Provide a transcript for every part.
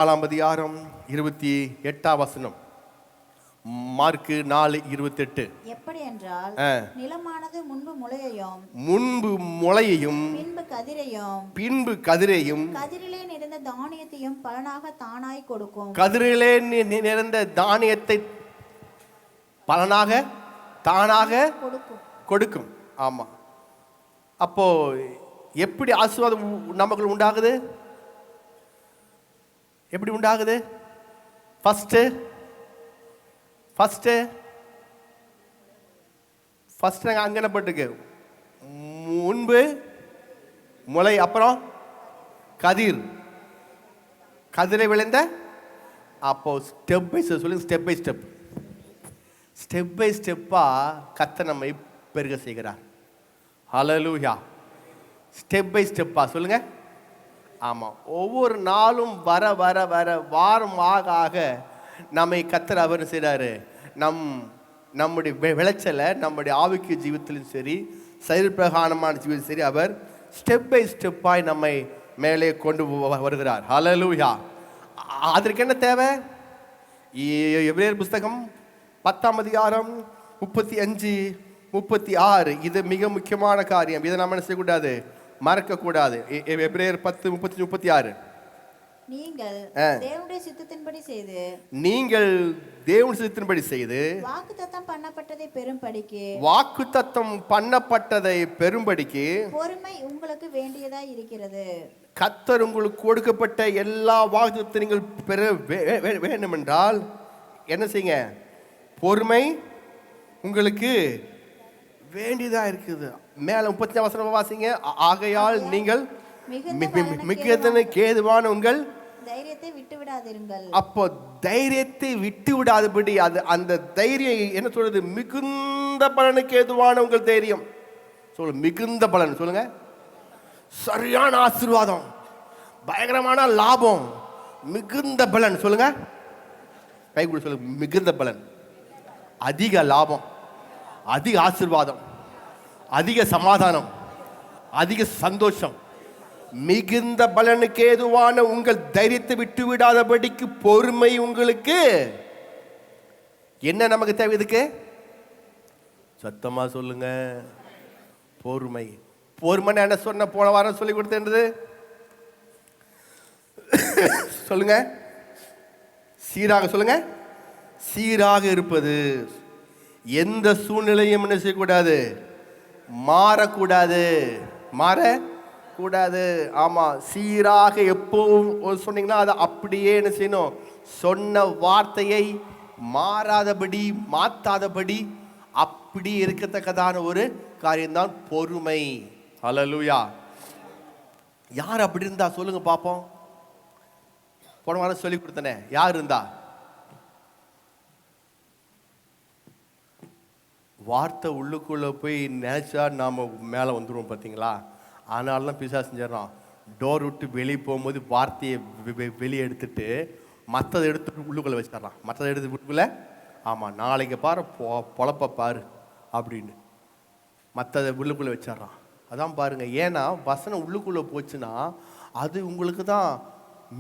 அதிகாரம் 28 மார்க்கு 4:28. எப்படி என்றால், நிலமானது முன்பு முளையையும் பின்பு கதிரையும் கதிரிலே நிறைந்த தானியத்தையும் பலனாக தானாய் கொடுக்கும். கதிரிலே நிறைந்த தானியத்தை பலனாக தானாக கொடுக்கும். ஆமா, அப்போ எப்படி ஆசீர்வாதம் நமக்கு உண்டாகுது? எப்படி உண்டாகுது? ஃபர்ஸ்ட் அங்கனப்பட்டுக்கு முன்பு முளை, அப்புறம் கதிரை விளைந்த. அப்போ ஸ்டெப் பை ஸ்டெப் சொல்லுங்க. ஸ்டெப் பை ஸ்டெப்பா கர்த்தர் நம்மை பெருக செய்கிறார். ஹல்லேலூயா. ஸ்டெப் பை ஸ்டெப்பா சொல்லுங்க. ஆமாம், ஒவ்வொரு நாளும் வர வர வர வாரம் ஆக நம்மை கர்த்தர் அவர் செய்கிறாரு. நம்முடைய விளைச்சலை நம்முடைய ஆவிக்கு ஜீவித்திலும் சரி, செயல்பிரகாரமான ஜீவித்திலும் சரி, அவர் ஸ்டெப் பை ஸ்டெப்பாய் நம்மை மேலே கொண்டு வருகிறார். ஹல்லேலூயா. அதற்கு என்ன தேவை? எபிரேயர் புஸ்தகம் 10 அதிகாரம் 35-36. இது மிக முக்கியமான காரியம். இதை நம்ம என்ன செய்யக்கூடாது? மறக்க கூடாது. எபிரேயர் 10:35-36. நீங்கள் தேவனுடைய சித்தத்தின்படி செய்து வாக்குத்தத்தம் பண்ணப்பட்டதை பெரும்படிக்கு பொறுமை உங்களுக்கு வேண்டியதா இருக்கிறது. கர்த்தர் உங்களுக்கு கொடுக்கப்பட்ட எல்லா வாக்குத்தத்தத்தை நீங்கள் பெற வேண்டும் என்றால் என்ன செய்யுங்க? பொறுமை உங்களுக்கு வேண்டியதா இருக்குது. மேல 35 வசனம் வாசிங்க. ஆகையால் நீங்கள் மிகுந்தனுக்கு ஏதுவான உங்கள் தைரியத்தை விட்டு விடாதீர்கள். அப்போ தைரியத்தை விட்டு விடாதபடி, அது அந்த தைரியம் என்ன சொல்றது? மிகுந்த பலனுக்கு ஏதுவான உங்கள் தைரியம். சொல்லு, மிகுந்த பலன் சொல்லுங்க. சரியான ஆசீர்வாதம், பயங்கரமான லாபம், மிகுந்த பலன் சொல்லுங்க. கை கூட சொல்லுங்க. மிகுந்த பலன், அதிக லாபம், அதிக ஆசீர்வாதம், அதிக சமாதானம், அதிக சந்தோஷம், மிகுந்த பலனுக்கு ஏதுவான உங்கள் தைரியத்தை விட்டு விடாதபடிக்கு பொறுமை உங்களுக்கு. என்ன நமக்கு தேவை? இதுக்கு சத்தமா சொல்லுங்க. பொறுமை. பொறுமை என்ன சொன்ன? போன வாரம் சொல்லி கொடுத்தது சொல்லுங்க. சீராக சொல்லுங்க. சீராக இருப்பது. எந்த சூழ்நிலையும் என்ன செய்யக்கூடாது? மாறக்கூடாது. ஆமா, சீராக எப்பவும் சொன்னீங்கன்னா அதை அப்படியே என்ன செய்யணும்? சொன்ன வார்த்தையை மாறாதபடி, மாத்தாதபடி அப்படி இருக்கத்தக்கதான ஒரு காரியம்தான் பொறுமை. ஹல்லேலூயா. யார் அப்படி இருந்தா சொல்லுங்க பாப்போம். போன வாரம் சொல்லி கொடுத்தனே, யார் இருந்தா? வார்த்தை உள்ளுக்குள்ளே போய் நினச்சா நாம் மேலே வந்துடுவோம், பார்த்தீங்களா? அதனால தான் பிசாசு செஞ்சிடறான். டோர் விட்டு வெளியே போகும்போது வார்த்தையை வெளியே எடுத்துட்டு மற்றதை எடுத்துட்டு உள்ளுக்குள்ளே வச்சிடறான். மற்றதை எடுத்து உள்ளுக்குள்ளே, ஆமாம் நாளைக்கு பாரு பொழப்ப பாரு அப்படின்னு மற்றதை உள்ளுக்குள்ளே வச்சிடறான். அதான் பாருங்க. ஏன்னா வசனம் உள்ளுக்குள்ளே போச்சுன்னா அது உங்களுக்கு தான்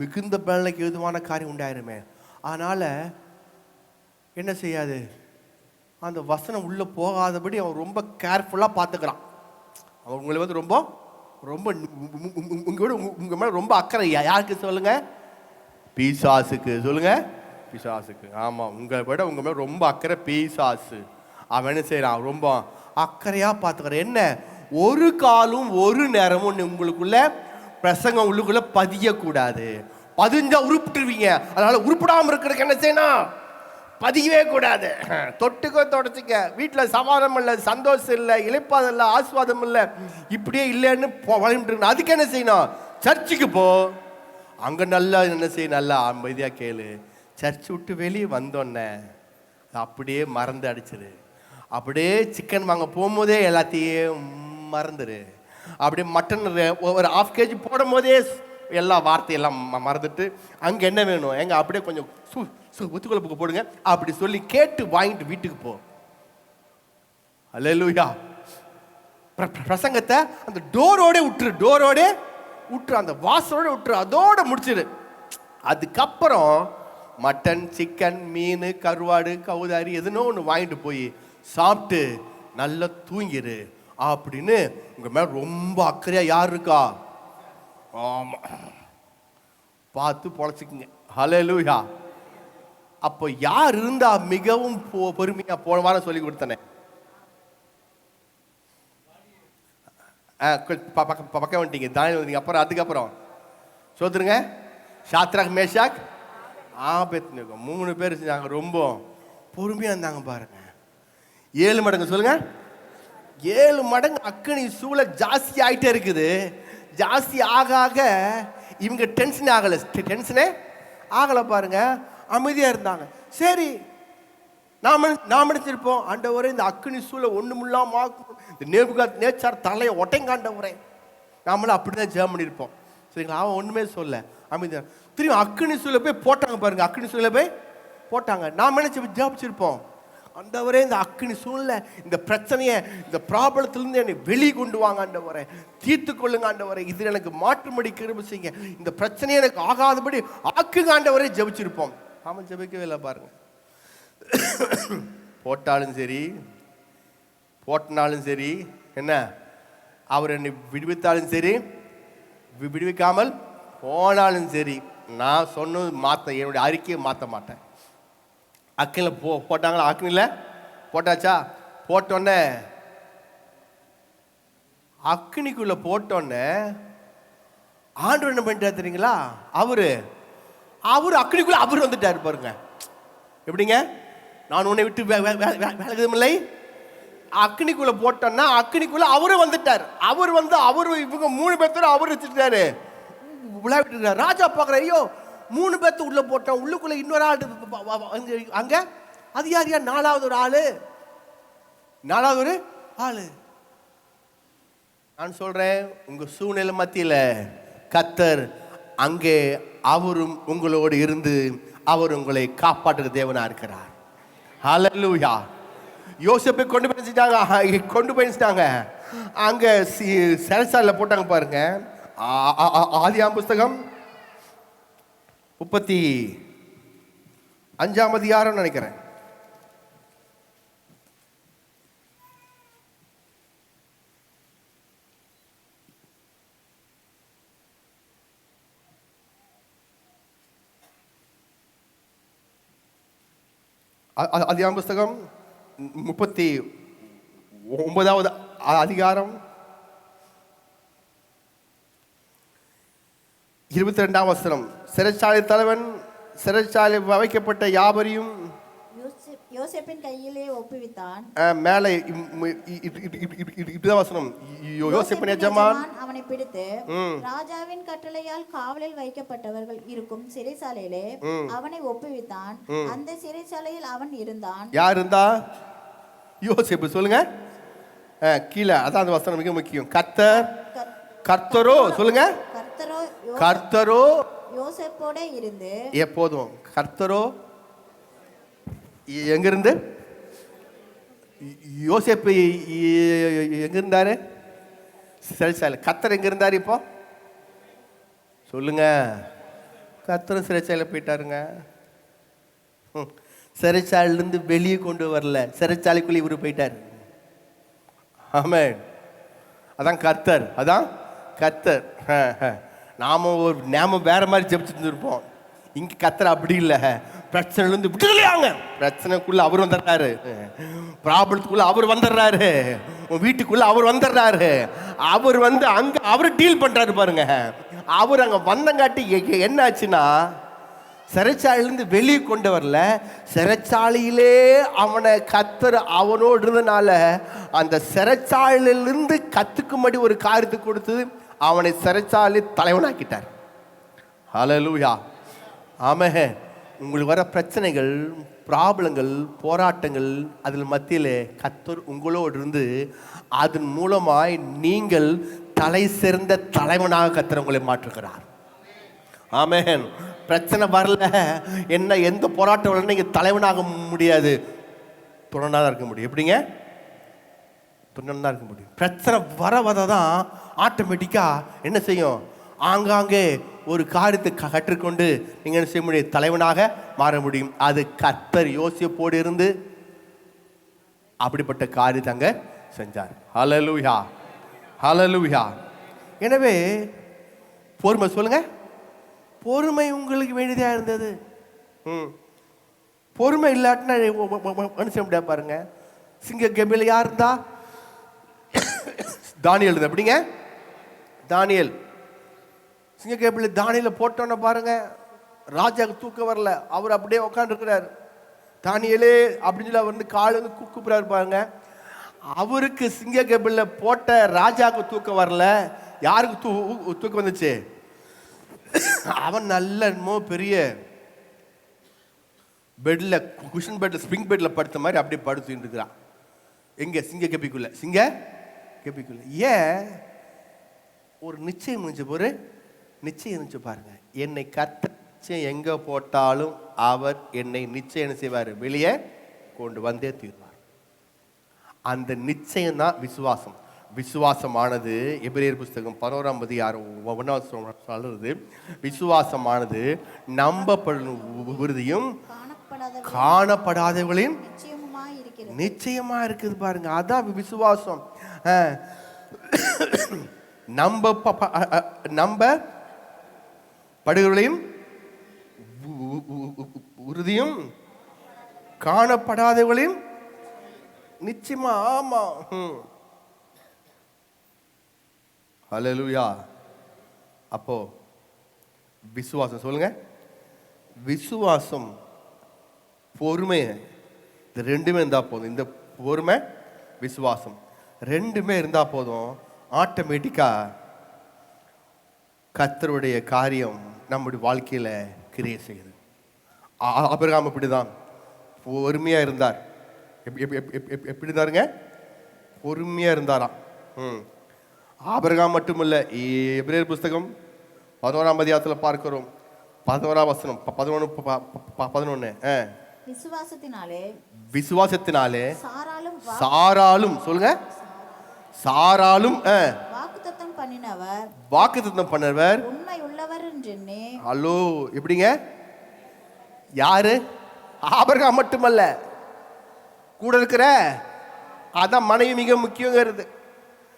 மிகுந்த பலனுக்கு ஏதுவான காரியம் உண்டாயிருமே. அதனால் என்ன செய்யாது? அந்த வசனம் உள்ளே போகாதபடி அவன் ரொம்ப கேர்ஃபுல்லாக பார்த்துக்கிறான். அவன் உங்களை வந்து ரொம்ப ரொம்ப உங்கள் மேலே ரொம்ப அக்கறை. யாருக்கு சொல்லுங்க? பிசாசுக்கு சொல்லுங்க. பிசாசுக்கு. ஆமாம், உங்களை விட உங்கள் மேலே ரொம்ப அக்கறை பிசாசு. அவன் என்ன செய்கிறான்? ரொம்ப அக்கறையாக பார்த்துக்கிறான். என்ன? ஒரு காலும் ஒரு நேரமும் உங்களுக்குள்ள பிரசங்கம் உள்ளுக்குள்ள பதியக்கூடாது. பதிஞ்சா உருப்பிட்டுருவீங்க. அதனால உருப்பிடாமல் இருக்கிறதுக்கு என்ன செய்யணும்? பதியவே கூடாது. தொட்டுக்கோ தொடச்சிக்க. வீட்டில் சமாதானம் இல்லை, சந்தோஷம் இல்லை, இழைப்பாதம் இல்லை, ஆஸ்வாதம் இல்லை, இப்படியே இல்லைன்னு வளர்ந்துட்டு அதுக்கு என்ன செய்யணும்? சர்ச்சுக்கு போ. அங்கே நல்லா என்ன செய்ய? நல்லா அமைதியாக கேளு. சர்ச்சு விட்டு வெளியே வந்தோன்னே அப்படியே மறந்து அடிச்சிரு. அப்படியே சிக்கன் வாங்க போகும்போதே எல்லாத்தையும் மறந்துடு. அப்படியே மட்டன் ஒரு 1/2 kg போடும் போதே எல்லா வார்த்தையெல்லாம் மறந்துட்டு அங்கே என்ன வேணும் எங்க அப்படியே கொஞ்சம் ஒத்துக்கொள்ள புக்கு போடுங்க அப்படி சொல்லி கேட்டு வாங்கிட்டு வீட்டுக்கு போ. அல்லேலூயா. பிரசங்கத்தை அந்த டோரோட விட்டுரு, அந்த வாசலோட விட்டுரு, அதோட முடிச்சிரு. அதுக்கப்புறம் மட்டன், சிக்கன், மீன், கருவாடு, கவுதாரி எதுனோ ஒன்று வாங்கிட்டு போய் சாப்பிட்டு நல்லா தூங்கிரு அப்படின்னு உங்க மேல ரொம்ப அக்கறையா யார் இருக்கா? ஆமா, பார்த்து பொழைச்சிக்குங்க. ஹல்லேலூயா. அப்போ யார் இருந்தா மிகவும் பொறுமையா? போன வாரம் சொல்லி கொடுத்தனே, பக்கம் வந்துட்டீங்க, தானே வந்தீங்க. அப்புறம் அதுக்கப்புறம் சொல்லுங்க, சாத்ராக், மேஷாக், ஆபேத்நேகோ 3 பேர் செஞ்சாங்க. ரொம்ப பொறுமையா இருந்தாங்க பாருங்க. 7 மடங்கு சொல்லுங்க, 7 மடங்கு அக்கினி சூளை ஜாஸ்தி ஆயிட்டே இருக்குது. ஜாஸ்தி ஆக ஆக இவங்க டென்ஷனே ஆகலை பாருங்க. அமைதியா இருந்தாங்க. சரி, நாம் நினைச்சிருப்போம், ஆண்டவரே இந்த அக்கினி சூளை ஒண்ணுமில்லாம இந்த நேச்சார் தலையை ஒட்டைங்காண்டவரே, நாமளும் அப்படிதான் ஜெபம் பண்ணியிருப்போம். சரிங்களா? அவன் ஒண்ணுமே சொல்ல அமைதியா. திரும்ப அக்கினி சூளை போய் போட்டாங்க பாருங்க. அக்கினி சூளை போய் போட்டாங்க. நாம் நினைச்சு ஜெபிச்சிருப்போம், ஆண்டவரே இந்த அக்கினி சூழ்நிலை, இந்த பிரச்சனையை, இந்த ப்ராப்ளத்திலிருந்து என்னை வெளியே கொண்டு வாங்க ஆண்டவரே, தீர்த்து கொள்ளுங்க ஆண்டவரே, இதில் எனக்கு மாற்றும்படி கிருபை செய்யுங்க, இந்த பிரச்சனையை எனக்கு ஆகாதபடி ஆக்குங்க ஆண்டவரே ஜெபிச்சிருப்போம். ஆமாம், ஜெபிக்கவே இல்லை பாருங்க. போட்டாலும் சரி, போட்டினாலும் சரி, என்ன அவர் என்னை விடுவித்தாலும் சரி, விடுவிக்காமல் போனாலும் சரி, நான் சொன்னது மாற்ற, என்னுடைய அறிக்கையை மாற்ற மாட்டேன். அக்கினில் போட்டாங்களா? அக்கினியில் போட்டாச்சா? போட்டோன்னே அக்கினிக்குள்ள போட்டோன்னே ஆண்டவர் என்ன பண்ணிட்டார் தெரியுங்களா? அவரு அக்கினிக்குள்ள அவர் வந்துட்டார் பாருங்க. எப்படிங்க? நான் உன்னை விட்டு விலகுதில்லை. அக்கினிக்குள்ள போட்டோன்னா அக்கினிக்குள்ள அவரு வந்துட்டார். அவர் வந்து இவங்க 3 பேர்த்தோட அவர் வச்சுட்டாரு, விளையாட்டு. ராஜா பார்க்குற, ஐயோ 3 பேர்த்து உள்ள போட்டோம், உள்ளுக்குள்ள இன்னொரு ஆள் அங்க. அது யார்? 4வது ஒரு ஆளு. 4வது ஒரு ஆளு. நான் சொல்றேன், உங்க சூழ்நிலை மத்தியில கர்த்தர் அங்கே அவரும் உங்களோடு இருந்து அவர் உங்களை காப்பாற்றுற தேவனா இருக்கிறார். ஹல்லேலூயா. யோசேப்பை கொண்டு போய் வச்சுட்டாங்க. அங்க சிறைச்சாலையில போட்டாங்க பாருங்க. ஆதியாகமம் புஸ்தகம் 35ஆம் அதிகாரம் நினைக்கிறேன். ஆதியாகமம் புஸ்தகம் 39வது அதிகாரம் 22ஆம் வசனம். சிறைச்சாலை தலைவன் சிறைச்சாலை வைக்கப்பட்ட யாவரையும் யோசேப்பின் கையிலே ஒப்புவித்தான். மேலே இப்படிதான் வசனம். யோசேப்பின் எஜமான் அவனை பிடித்து ராஜாவின் கட்டளையால் காவலில் வைக்கப்பட்டவர்கள் இருக்கும் சிறைச்சாலையிலே அவனை ஒப்புவித்தான். அந்த சிறைச்சாலையில் அவன் இருந்தான். யார் இருந்தா? யோசேப்பு. சொல்லுங்க கீழே, அதான் அந்த வசனம் மிக முக்கியம். கர்த்தரோ சொல்லுங்க, கர்த்தரோ யோசேப்போட இருந்து எப்போதும். கர்த்தரோ எங்க இருந்து? யோசேப்பு எங்க இருந்தாரு? சிறைச்சாலை. கர்த்தர் எங்க இருந்தாரு? இப்போ சொல்லுங்க. கர்த்தரும் சிறைச்சாலை போயிட்டாருங்க. சிறைச்சாலையிலிருந்து வெளியே கொண்டு வரல, சிறைச்சாலைக்குள்ளே இவரு போயிட்டாரு. ஆமென். அதான் கர்த்தர், அதான் கர்த்தர். நாம வேற மாதிரி ஜெபிச்சுட்டு இருப்போம். இங்க கர்த்தர் அப்படி இல்லை. பிரச்சனையிலிருந்து விட்டுலையாங்க, பிரச்சனைக்குள்ள அவர் வந்துடுறாரு, ப்ராப்ளத்துக்குள்ள அவர் வந்துடுறாரு, வீட்டுக்குள்ள அவர் வந்துடுறாரு. அவர் வந்து அங்க அவர் டீல் பண்றாரு பாருங்க. அவர் அங்க வந்தங்காட்டி என்ன ஆச்சுன்னா, சிறைச்சாலையிலிருந்து வெளியே கொண்டு வரல, சிறைச்சாலையிலே அவனை கர்த்தர் அவனோடு இருந்தனால அந்த சிறைச்சாலையிலிருந்து கத்துக்கும்படி ஒரு காரியத்தை கொடுத்து அவனை சிறைச்சாலை தலைவனாக்கிட்டார். ஹல்லேலூயா. ஆமென். உங்களுக்கு வர பிரச்சனைகள், ப்ராப்ளங்கள், போராட்டங்கள், அதில் மத்தியில் கர்த்தர் உங்களோடு இருந்து அதன் மூலமாய் நீங்கள் தலை சிறந்த தலைவனாக கர்த்தர் உங்களை மாற்றுகிறார். ஆமென். பிரச்சனை வரல, என்ன எந்த போராட்டம் வரல, நீங்கள் தலைவனாக முடியாது, துணனாக இருக்க முடியும். எப்படிங்க? துணனாக இருக்க முடியும். பிரச்சனை வர தான் ஆட்டோமேட்டிக்காக என்ன செய்யும்? ஆங்காங்கே ஒரு காரியத்தை கற்றுக்கொண்டு நீங்க என்ன செய்ய முடியும்? தலைவனாக மாற முடியும். அது கர்த்தர் யோசிப்போடு இருந்து அப்படிப்பட்ட காரியத்தை அங்க செஞ்சார். ஹல்லேலூயா, ஹல்லேலூயா. எனவே பொறுமை சொல்லுங்க. பொறுமை உங்களுக்கு வேண்டியதா இருந்தது. பொறுமை இல்லாட்டினா மனுஷன் முடியா பாருங்க. சிங்க கெபில யார் இருந்தா? தானியேல் இருந்தா. எப்படிங்க? தானியேல் சிங்க கெபில தானியேல போட்டோன்னு பாருங்க, ராஜாவுக்கு தூக்கம் வரல, அவர் அப்படியே உட்காந்துருக்கிறார். தானியேலே அப்படின்னு சொல்லி அவர் வந்து காலு வந்து கூப்பிடுறாரு பாருங்க. அவருக்கு சிங்க கெபில போட்ட ராஜாவுக்கு தூக்கம் வரல. யாருக்கு தூக்கம் வந்துச்சு? அவன் நல்ல பெரிய பெட்ல, குஷன் பெட்ல, ஸ்ப்ரிங் பெட்ல படுத்த மாதிரி அப்படியே படுத்துட்டு இருக்கிறான். எங்க? சிங்க கெபிக்குள்ள. சிங்க கெபிக்குள்ள. ஏன்? ஒரு நிச்சயம் இருந்துச்சு. ஒரு நிச்சயம் இருந்துச்சு பாருங்க. என்னை கர்த்தர் எங்க போட்டாலும் அவர் என்னை நிச்சயம் என்ன செய்வார்? வெளியே கொண்டு வந்தே தீர்வார். அந்த நிச்சயம் தான் விசுவாசம். விசுவாசமானது எபிரேயர் புஸ்தகம் 11:6 சொல்றது, விசுவாசமானது நம்பப்படும் உறுதியும் காணப்படாதவர்களின் நிச்சயமா இருக்குது பாருங்க. அதான் விசுவாசம். நம்பப்படுகிறவர்களையும் உறுதியும் காணப்படாதவர்களையும் நிச்சயமா. ஆமா. ஹல்லேலூயா. அப்போ விசுவாசம் சொல்லுங்க. விசுவாசம், பொறுமை, இது ரெண்டுமே இருந்தா போதும். இந்த பொறுமை, விசுவாசம் ரெண்டுமே இருந்தா போதும். ஆட்டோமேட்டிக்கா கர்த்தருடைய காரியம் நம்முடைய வாழ்க்கையில கிரியை செய்யுது. ஆபிரகாம் அப்படிதான் பொறுமையா இருந்தார். எப்படி இருந்தாருங்க? பொறுமையா இருந்தாராம். ஆபிரகாம் மட்டுமல்ல, எபிரேயர் புஸ்தகம் 11 பார்க்கிறோம். 11 விசுவாசத்தினாலே சாராலும் சொல்லுங்க, சாராலும் வாக்குத்தத்தம் பண்ணினவர் உண்மை உள்ளவர் என்று. ஹலோ, எப்படிங்க? யாரு? ஆபிரகாம் மட்டுமல்ல, கூட இருக்கிற அதான் மனைவி மிக முக்கியங்கிறது.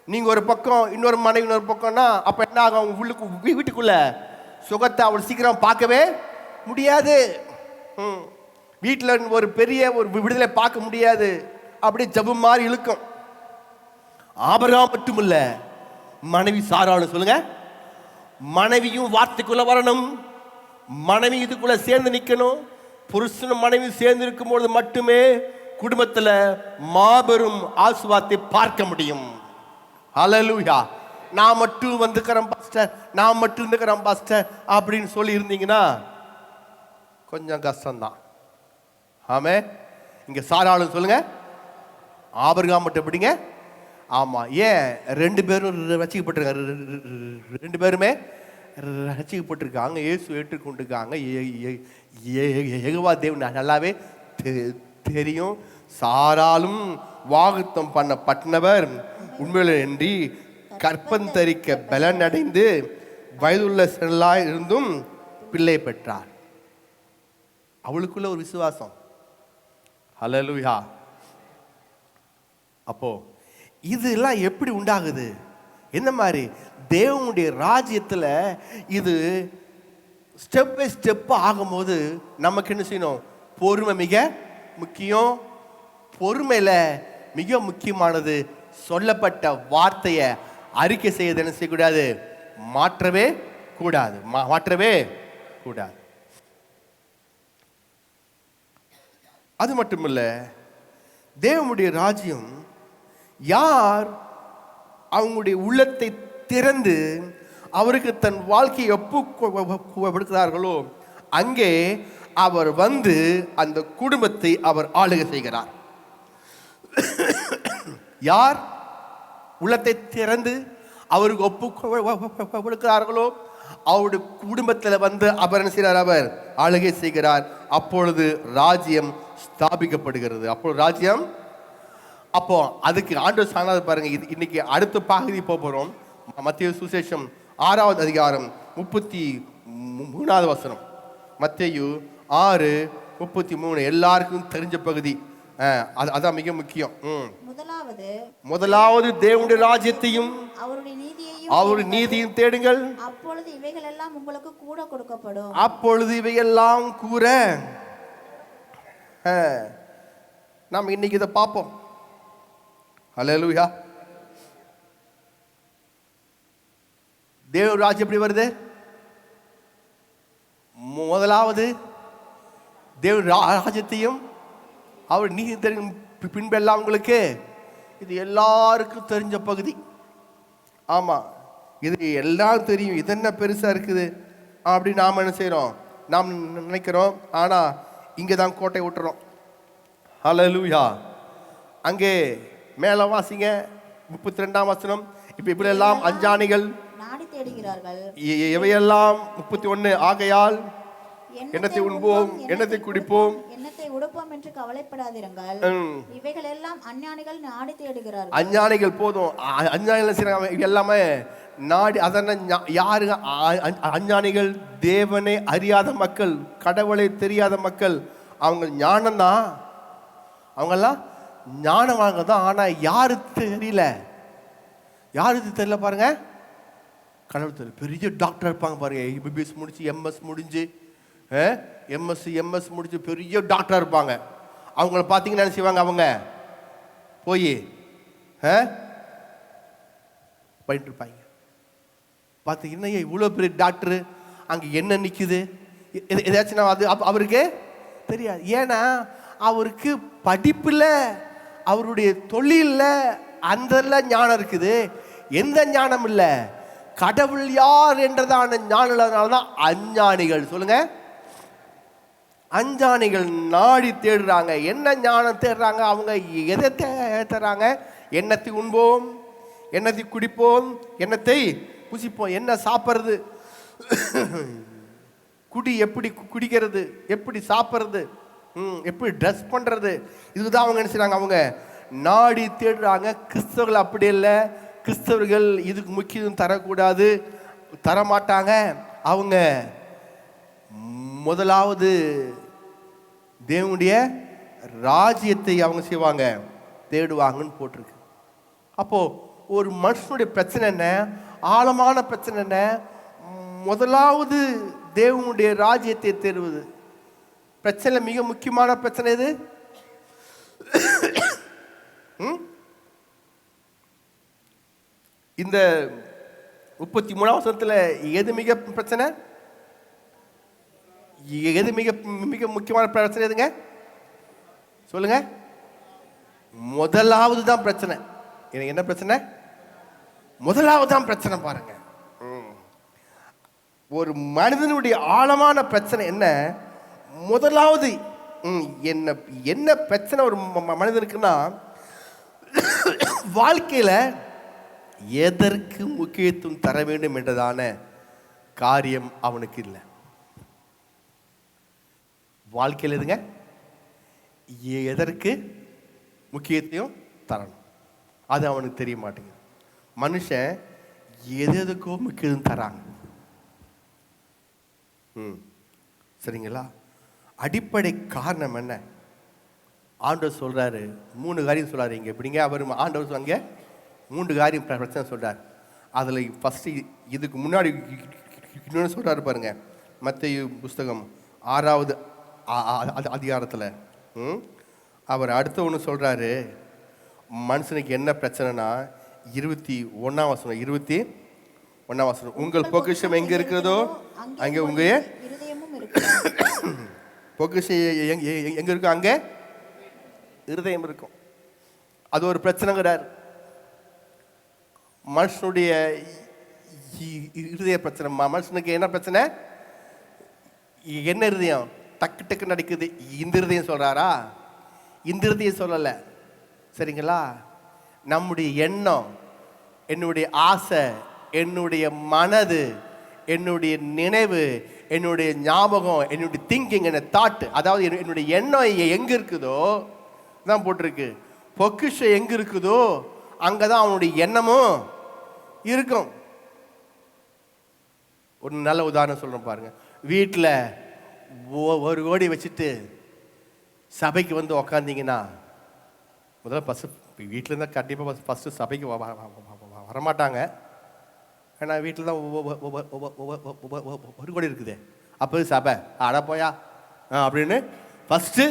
நீங்க ஒரு பக்கம், இன்னொரு மனைவி இன்னொரு பக்கம்னா அப்ப என்ன ஆகும்? உள்ளுக்கு வீட்டுக்குள்ள சுகத்தை அவள் சீக்கிரம் பார்க்கவே முடியாது. வீட்டில் ஒரு பெரிய ஒரு விடுதலை பார்க்க முடியாது. அப்படியே ஜபம் மாதிரி இழுக்கும். ஆபிரகாம் மட்டுமில்ல, மனைவி சாராளும் சொல்லுங்க. மனைவியும் வார்த்தைக்குள்ள வரணும். மனைவி இதுக்குள்ள சேர்ந்து நிற்கணும். புருஷனும் மனைவி சேர்ந்து இருக்கும்போது மட்டுமே குடும்பத்துல மாபெரும் ஆசீர்வாதத்தை பார்க்க முடியும். ஹல்லேலூயா. நான் மட்டும் வந்துக்கிறேன் பாஸ்டர், நான் மட்டும் இருந்துக்கிறேன் பாஸ்டர் அப்படின்னு சொல்லி இருந்தீங்கன்னா கொஞ்சம் கஷ்டம்தான். ஆமே. இங்க சாராளும் சொல்லுங்க, ஆபிரகாம் மட்டும் எப்படிங்க? ஆமா. ஏன்? ரெண்டு பேரும் ரட்சிக்கப்பட்டிருக்காங்க. ரெண்டு பேருமே ரட்சிக்கப்பட்டிருக்காங்க. இயேசு ஏற்றுக்கொண்டிருக்காங்க. யெகோவா தேவன் நல்லாவே தெரியும். சாராலும் வாக்குத்தம் பண்ணப்பட்டவர் உண்மையில நன்றி கற்பந்தரிக்க பலன் அடைந்து வயதுள்ள செல்லாய் இருந்தும் பிள்ளை பெற்றார். அவளுக்குள்ள ஒரு விசுவாசம். ஹல்லேலூயா. அப்போ இதெல்லாம் எப்படி உண்டாகுது? என்ன மாதிரி? தேவனுடைய ராஜ்யத்துல இது ஸ்டெப் பை ஸ்டெப் ஆகும்போது நமக்கு என்ன செய்யணும்? பொறுமை மிக முக்கியம். பொறுமையில மிக முக்கியமானது சொல்லப்பட்ட வார்த்தையை அறிக்கை செய்ய என்ன செய்யக்கூடாது? மாற்றவே கூடாது. மாற்றவே கூடாது. அது மட்டுமல்ல, தேவனுடைய ராஜ்யம் யார் அவங்களுடைய உள்ளத்தை திறந்து அவருக்கு தன் வாழ்க்கையை ஒப்புக்கொடுக்கிறார்களோ அங்கே அவர் வந்து அந்த குடும்பத்தை அவர் ஆளுகை செய்கிறார். யார் உள்ளத்தை திறந்து அவருக்கு ஒப்புக்கொடுக்கிறார்களோ அவருடைய குடும்பத்தில் வந்து அவர் என்ன செய்கிறார்? அவர் ஆளுகை செய்கிறார். அப்பொழுது ராஜ்யம் ஸ்தாபிக்கப்படுகிறது. அப்பொழுது ராஜ்யம். அப்போ அதுக்கு ஆண்டவர் சொன்னது பாருங்க. இன்னைக்கு அடுத்த பகுதி போகிறோம். மத்தேயு சுவிசேஷம் 6வது அதிகாரம் 3வது வசனம். மத்தேயு 6:33. எல்லாருக்கும் தெரிஞ்ச பகுதி. அதான் மிக முக்கியம். முதலாவது தேவனுடைய ராஜ்யத்தையும் அவருடைய நீதியையும் தேடுங்கள், அப்பொழுது இவைகள் எல்லாம் உங்களுக்கு கூட கொடுக்கப்படும். அப்பொழுது இவையெல்லாம் கூற. நாம் இன்னைக்கு இதை பார்ப்போம். ஹல்லேலூயா. தேவ ராஜ்யம் எப்படி வருது? முதலாவது தேவ ராஜ்யத்தையும் அவர் நீதி தெரியும், பின்பெல்லாம் உங்களுக்கு. இது எல்லாருக்கும் தெரிஞ்ச பகுதி. ஆமாம், இது எல்லாம் தெரியும். இது என்ன பெருசாக இருக்குது அப்படின்னு நாம் என்ன செய்கிறோம்? நாம் நினைக்கிறோம். ஆனால் இங்கே தான் கோட்டை விட்டுறோம். ஹல்லேலூயா. அங்கே மேலே வாசிங்க 32ஆம் வசனம். இப்போ இப்படியெல்லாம் அஞ்ஞானிகள் நாடி தேடுகிறார்கள். எவையெல்லாம் 31. ஆகையால் எண்ணத்தை உண்போம், எண்ணத்தை குடிப்போம், எண்ணத்தை உடுப்போம் என்று கவலைப்படாதிருங்கள். இவைகள் எல்லாம் அஞ்ஞானிகள் நாடி தேடுகிறார்கள். அஞ்ஞானிகள் போதும். அஞ்ஞானிகள் செய்றாங்க எல்லாமே நாடி. அதன யாரு அஞ்ஞானிகள்? தேவனை அறியாத மக்கள், கடவுளை தெரியாத மக்கள். அவங்க ஞானம்தான், அவங்கெல்லாம் ஞானவாங்க தான். ஆனால் யாரு தெரியல, யாருக்கு தெரியல பாருங்க. கடவுள் தெரியல. பெரிய டாக்டர் இருப்பாங்க பாருங்க, எம்பிபிஎஸ் முடிச்சு எம்எஸ் முடிஞ்சு எம்எஸ் முடிச்சு பெரிய டாக்டர் இருப்பாங்க. அவங்கள பார்த்தீங்கன்னா என்ன செய்வாங்க? அவங்க போய் பண்ணிட்டு இருப்பாங்க. பார்த்தீங்கன்னா இவ்வளோ பெரிய டாக்டரு அங்கே என்ன நிற்குது ஏதாச்சும் அது அவருக்கு தெரியாது. ஏன்னா அவருக்கு படிப்பில், அவருடைய தொழிலில் அந்த ஞானம் இருக்குது. எந்த ஞானம் இல்லை, கடவுள் யார் என்றதான ஞானம் இல்லாதனால தான் அஞ்ஞானிகள். சொல்லுங்க, அஞ்ஞானிகள் நாடி தேடுறாங்க. என்ன ஞானம் தேடுறாங்க? அவங்க எதை தேடுறாங்க? எண்ணத்தை உண்போம், எண்ணத்தை குடிப்போம், எண்ணத்தை புசிப்போம். என்ன சாப்பிட்றது, குடி எப்படி குடிக்கிறது, எப்படி சாப்பிட்றது, எப்படி ட்ரெஸ் பண்ணுறது, இதுதான் அவங்க என்ன செய்றாங்க? அவங்க நாடி தேடுறாங்க. கிறிஸ்தவர்கள் அப்படி இல்லை. கிறிஸ்தவர்கள் இதுக்கு முக்கியம் தரக்கூடாது, தரமாட்டாங்க. அவங்க முதலாவது தேவனுடைய ராஜ்யத்தை அவங்க செய்வாங்க, தேடுவாங்கன்னு போட்டிருக்கு. அப்போ ஒரு மனுஷனுடைய பிரச்சனை என்ன? ஆழமான பிரச்சனை என்ன? முதலாவது தேவனுடைய ராஜ்யத்தை தேடுவது. பிரச்சனை மிக முக்கியமான பிரச்சனை இது. இந்த 33ஆம் வசனத்தில் எது மிக பிரச்சனை? எது மிக மிக முக்கியமான பிரச்சனை எதுங்க? சொல்லுங்க. முதலாவது தான் பிரச்சனை. எனக்கு என்ன பிரச்சனை? முதலாவது தான் பிரச்சனை. பாருங்க, ஒரு மனிதனுடைய ஆழமான பிரச்சனை என்ன? முதலாவது என்ன என்ன பிரச்சனை ஒரு மனிதனுக்குன்னா, வாழ்க்கையில் எதற்கு முக்கியத்துவம் தர வேண்டும் என்றதான காரியம் அவனுக்கு இல்லை. வாழ்க்கையில் எதுங்க? எதற்கு முக்கியத்துவம் தரணும் அது அவனுக்கு தெரிய மாட்டேங்குது. மனுஷன் எதுக்கோ முக்கியத்துவம் தராங்க. சரிங்களா? அடிப்படை காரணம் என்ன? ஆண்டவர் சொல்றாரு, 3 காரியம் சொல்றாரு. இங்க எப்படிங்க அவர் ஆண்டவர் அங்கே 3 காரியம் பிரச்சனை சொல்றார். அதில் ஃபர்ஸ்ட் இதுக்கு முன்னாடி இன்னொன்று சொல்றாரு பாருங்க. மத்தேயு புஸ்தகம் 6வது அதிகாரத்தில் அவர் அடுத்த ஒன்று சொல்றாரு. மனுஷனுக்கு என்ன பிரச்சனைனா 21ஆம் வசனம். 21ஆம் வசனம், உங்கள் பொக்கிஷம் எங்கே இருக்கிறதோ அங்கே உங்க பொக்கிஷம் எங்கே இருக்கோ அங்கே இருதயம் இருக்கும். அது ஒரு பிரச்சனைங்கிறார். மனுஷனுடைய இருதய பிரச்சனை. மனுஷனுக்கு என்ன பிரச்சனை? என்ன இருதயம் டக்கு டக்கு நடக்குது. இந்த இருதயம் சொல்றாரா? இந்த இருதயம் சொல்லலை. சரிங்களா? நம்முடைய எண்ணம், என்னுடைய ஆசை, என்னுடைய மனது, என்னுடைய நினைவு, என்னுடைய ஞாபகம், என்னுடைய திங்கிங், என்ன தாட், அதாவது என்னுடைய எண்ணம் எங்கே இருக்குதோ தான் போட்டிருக்கு. பொக்கிஷம் எங்கே இருக்குதோ அங்கே தான் அவனுடைய எண்ணமும் இருக்கும். ஒரு நல்ல உதாரணம் சொல்கிறேன் பாருங்க. வீட்டில் ஒரு கோடி வச்சுட்டு சபைக்கு வந்து உக்காந்தீங்கன்னா, முதல்ல ஃபஸ்ட்டு வீட்டில் இருந்தால் கண்டிப்பாக ஃபஸ்ட்டு சபைக்கு வரமாட்டாங்க. ஏன்னா வீட்டில் தான் ஒரு கோடி இருக்குது. அப்போ சபை அட போயா அப்படின்னு ஃபஸ்ட்டு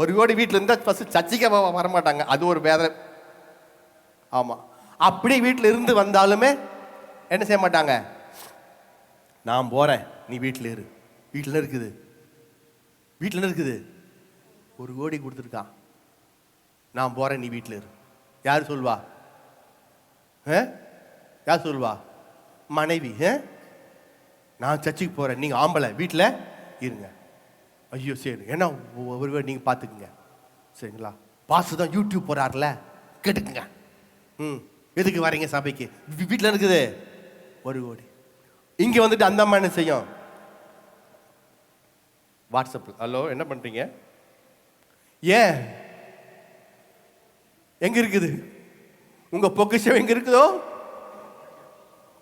ஒரு கோடி வீட்டில் இருந்தால் ஃபஸ்ட்டு சர்ச்சைக்கு வரமாட்டாங்க. அது ஒரு வேதனை. ஆமாம், அப்படி வீட்டில் இருந்து வந்தாலுமே என்ன செய்ய மாட்டாங்க, நான் போகிறேன் நீ வீட்டில் இரு. வீட்டில் இருக்குது, வீட்டில் இருக்குது, ஒரு கோடி கொடுத்துருக்கான், நான் போகிறேன் நீ வீட்டில் இரு. யார் சொல்வா? யார் சொல்வா? மனைவி. நான் சர்ச்சுக்கு போகிறேன், நீங்கள் ஆம்பளை வீட்டில் இருங்க. ஐயோ சரி, ஏன்னா ஒரு வேர்டு நீங்கள் பார்த்துக்குங்க சரிங்களா. பாசு தான் யூடியூப் போகிறார்ல, கேட்டுக்குங்க. எதுக்கு வரீங்க சபைக்கு? வீட்டில் இருக்குது ஒரு கோடி. இங்கே வந்துட்டு அந்த அம்மா என்ன செய்யும்? வாட்ஸ்அப்பில் ஹலோ என்ன பண்ணுறீங்க? ஏன் எங்கே இருக்குது உங்கள் பொக்கிஷம்? எங்கே இருக்குதோ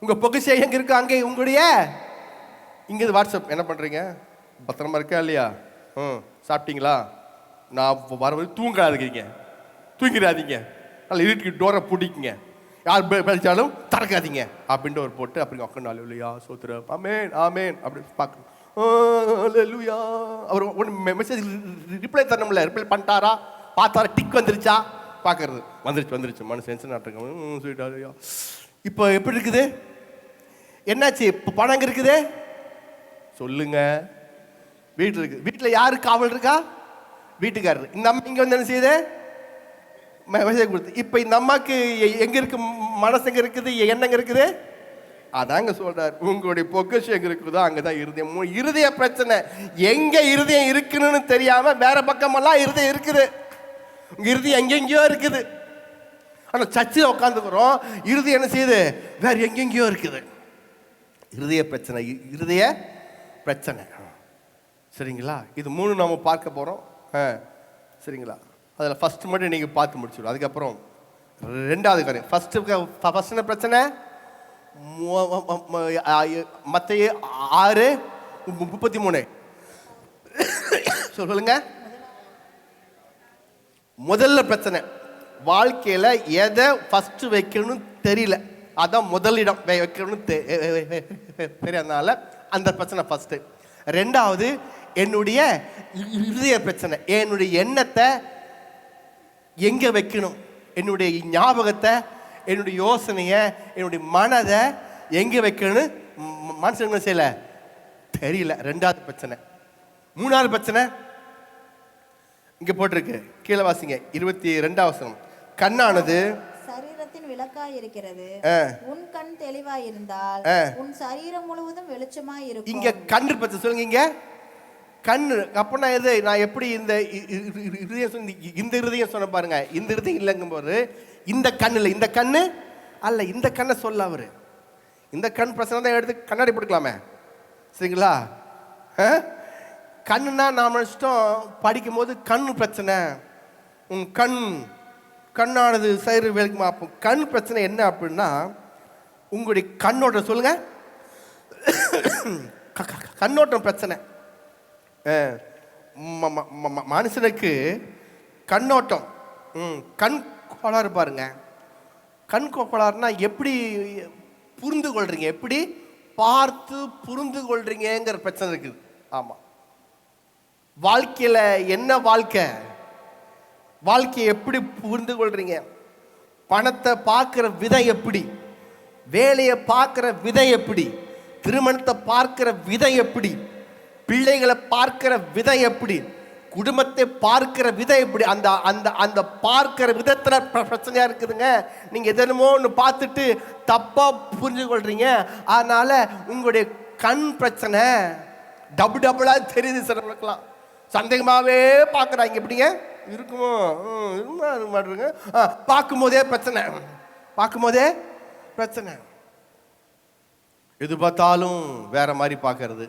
உங்கள் பொக்கிஷம் எங்கே இருக்கோ அங்கே உங்களுடைய இங்கே வாட்ஸ்அப் என்ன பண்ணுறீங்க? பத்திரமா இருக்கா இல்லையா? சாப்பிட்டீங்களா? நான் வர தூங்காதீங்க, தூங்கிடாதீங்க, நல்லா இருட்டுக்கு டோரை பூட்டிக்குங்க, யார் பேசிச்சாலும் திறக்காதீங்க அப்படின்ட்டு ஒரு போட்டு அப்படி உட்காந்து அல்லேலூயா சோத்திரம் ஆமேன் ஆமேன் அப்படி பார்க்கணும். அல்லேலூயா. அவர் ஒன்று மெசேஜ் ரிப்ளை தரணும்ல, ரிப்ளை பண்ணிட்டாரா பார்த்தாரா, டிக் வந்துருச்சா பார்க்கறது. வந்துருச்சு மனசு சென்சன் ஆட்டுங்க. இப்போ எப்படி இருக்குது? என்னாச்சு? இப்போ பணம் எங்கே இருக்குது சொல்லுங்க? வீட்டில் இருக்குது. வீட்டில் யாரு காவல் இருக்கா? வீட்டுக்காரர். இந்த அம்மா இங்கே வந்து என்ன செய்யுது? மெசேஜ் கொடுத்து. இப்போ இந்த அம்மாவுக்கு எங்கே இருக்கு மனசு? எங்கே இருக்குது? எண்ணங்க இருக்குது? அதாங்க சொல்றாரு, உங்களுடைய பொக்கிஷம் எங்கே இருக்குதோ அங்கே தான் இருதயம். இருதய பிரச்சனை. எங்கே இருதயம் இருக்குன்னு தெரியாம வேற பக்கமெல்லாம் இருதயம் இருக்குது. உங்க இருதயம் எங்கெங்கயோ இருக்குது. ஆனால் சர்ச்சில் உட்காந்துக்கிறோம், இருதயம் என்ன செய்யுது? வேற எங்கெங்கயோ இருக்குது. இருதய பிரச்சனை, இருதய பிரச்சனை சரிங்களா. இது 3 நம்ம பார்க்க போகிறோம் சரிங்களா. அதில் ஃபஸ்ட்டு மட்டும் நீங்கள் பார்த்து முடிச்சிடும். அதுக்கப்புறம் 2வது காரியம். ஃபஸ்ட்டு என்ன பிரச்சனை? மத்தேயு 6:33 சொல்லுங்க. முதல்ல பிரச்சனை வாழ்க்கையில் எதை ஃபஸ்ட்டு வைக்கணும்னு தெரியல, அதான் முதலிடம் வைக்கணும்னு தெரியாதனால அந்த பிரச்சனை ஃபஸ்ட்டு. 2வது என்னுடைய இருதய பிரச்சனை. என்னுடைய எண்ணத்தை எங்கே வைக்கணும், என்னுடைய ஞாபகத்தை, என்னுடைய யோசனையை, என்னுடைய மனதை எங்கே வைக்கணும்னு மனுஷங்க செய்யல தெரியல. 2வது பிரச்சனை. 3வது பிரச்சனை இங்கே போட்டிருக்கு, கீழே வாசிங்க 22வது வசனம். கண்ணானது சரீரத்தின் விளக்காய் இருக்கிறது. உன் கண் தெளிவாய் இருந்தால் உன் சரீரம் முழுவதும் வெளிச்சமாய் இருக்கும். இங்க கண்ணு பத்தி சொல்லுங்க. இங்க கண்ணு அப்பனா எது? நான் எப்படி இந்த இருதயம் சொன்ன பாருங்க. இந்த இருதயம் இல்லைங்கும் போது இந்த கண்ணு இல்லை, இந்த கண்ணு அல்ல, இந்த கண்ணை சொல்ல அவரு. இந்த கண் பிரச்சனை தான் எடுத்து கண்ணாடி போட்டுக்கலாமே சரிங்களா. கண்ணுன்னா நாம் நினச்சிட்டோம் படிக்கும் போது கண்ணு பிரச்சனை, உன் கண்ணானது சைறு வேலைக்குமா. அப்போ கண் பிரச்சனை என்ன அப்படின்னா உங்களுடைய கண்ணோட்டம் சொல்லுங்க. கண்ணோட்டம் பிரச்சனை. மனுஷனுக்கு கண்ணோட்டம் கண் கோளாறு பாருங்க. கண் கோளாறுனா எப்படி புரிந்து கொள்றீங்க, எப்படி பார்த்து புரிந்து கொள்றீங்கிற பிரச்சனை இருக்குது. ஆமாம், வாழ்க்கையில் என்ன வாழ்க்கையை எப்படி புரிந்து கொள்றீங்க, பணத்தை பார்க்குற விதம் எப்படி, வேலையை பார்க்குற விதம் எப்படி, திருமணத்தை பார்க்குற விதம் எப்படி, பிள்ளைகளை பார்க்கிற விதம் எப்படி, குடும்பத்தை பார்க்கிற விதம் எப்படி, அந்த அந்த அந்த பார்க்கிற விதத்துல பிரச்சனையா இருக்குதுங்க. நீங்க எதனமோ ஒன்று பார்த்துட்டு தப்பா புரிஞ்சு கொள்றீங்க. அதனால உங்களுடைய கண் பிரச்சனை டபுளா தெரியுது. சிலவங்களுக்கெல்லாம் சந்தேகமாவே பார்க்குறாங்க. எப்படிங்க இருக்குமோ மாட்டுருங்க. பார்க்கும்போதே பிரச்சனை. எது பார்த்தாலும் வேற மாதிரி பார்க்கறது,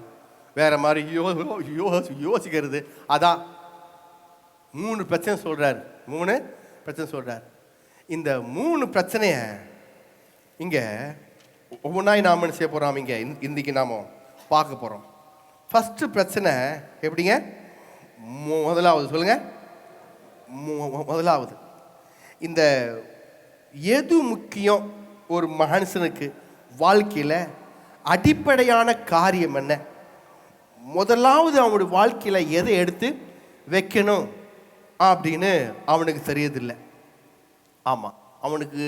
வேற மாதிரி யோசிக்கிறது. அதான் 3 பிரச்சனை சொல்றாரு. 3 பிரச்சனை சொல்றாரு. இந்த 3 பிரச்சனைய இங்க ஒவ்வொன்றாய் நாம் என்ன செய்ய போகிறோம் இங்கே இன்றைக்கி நாம் பார்க்க போகிறோம். ஃபஸ்ட்டு பிரச்சனை எப்படிங்க? முதலாவது சொல்லுங்கள். முதலாவது, இந்த எது முக்கியம் ஒரு மனுஷனுக்கு வாழ்க்கையில்? அடிப்படையான காரியம் என்ன? முதலாவது அவனுடைய வாழ்க்கையில் எதை எடுத்து வைக்கணும் அப்படின்னு அவனுக்கு தெரியதில்லை. ஆமாம், அவனுக்கு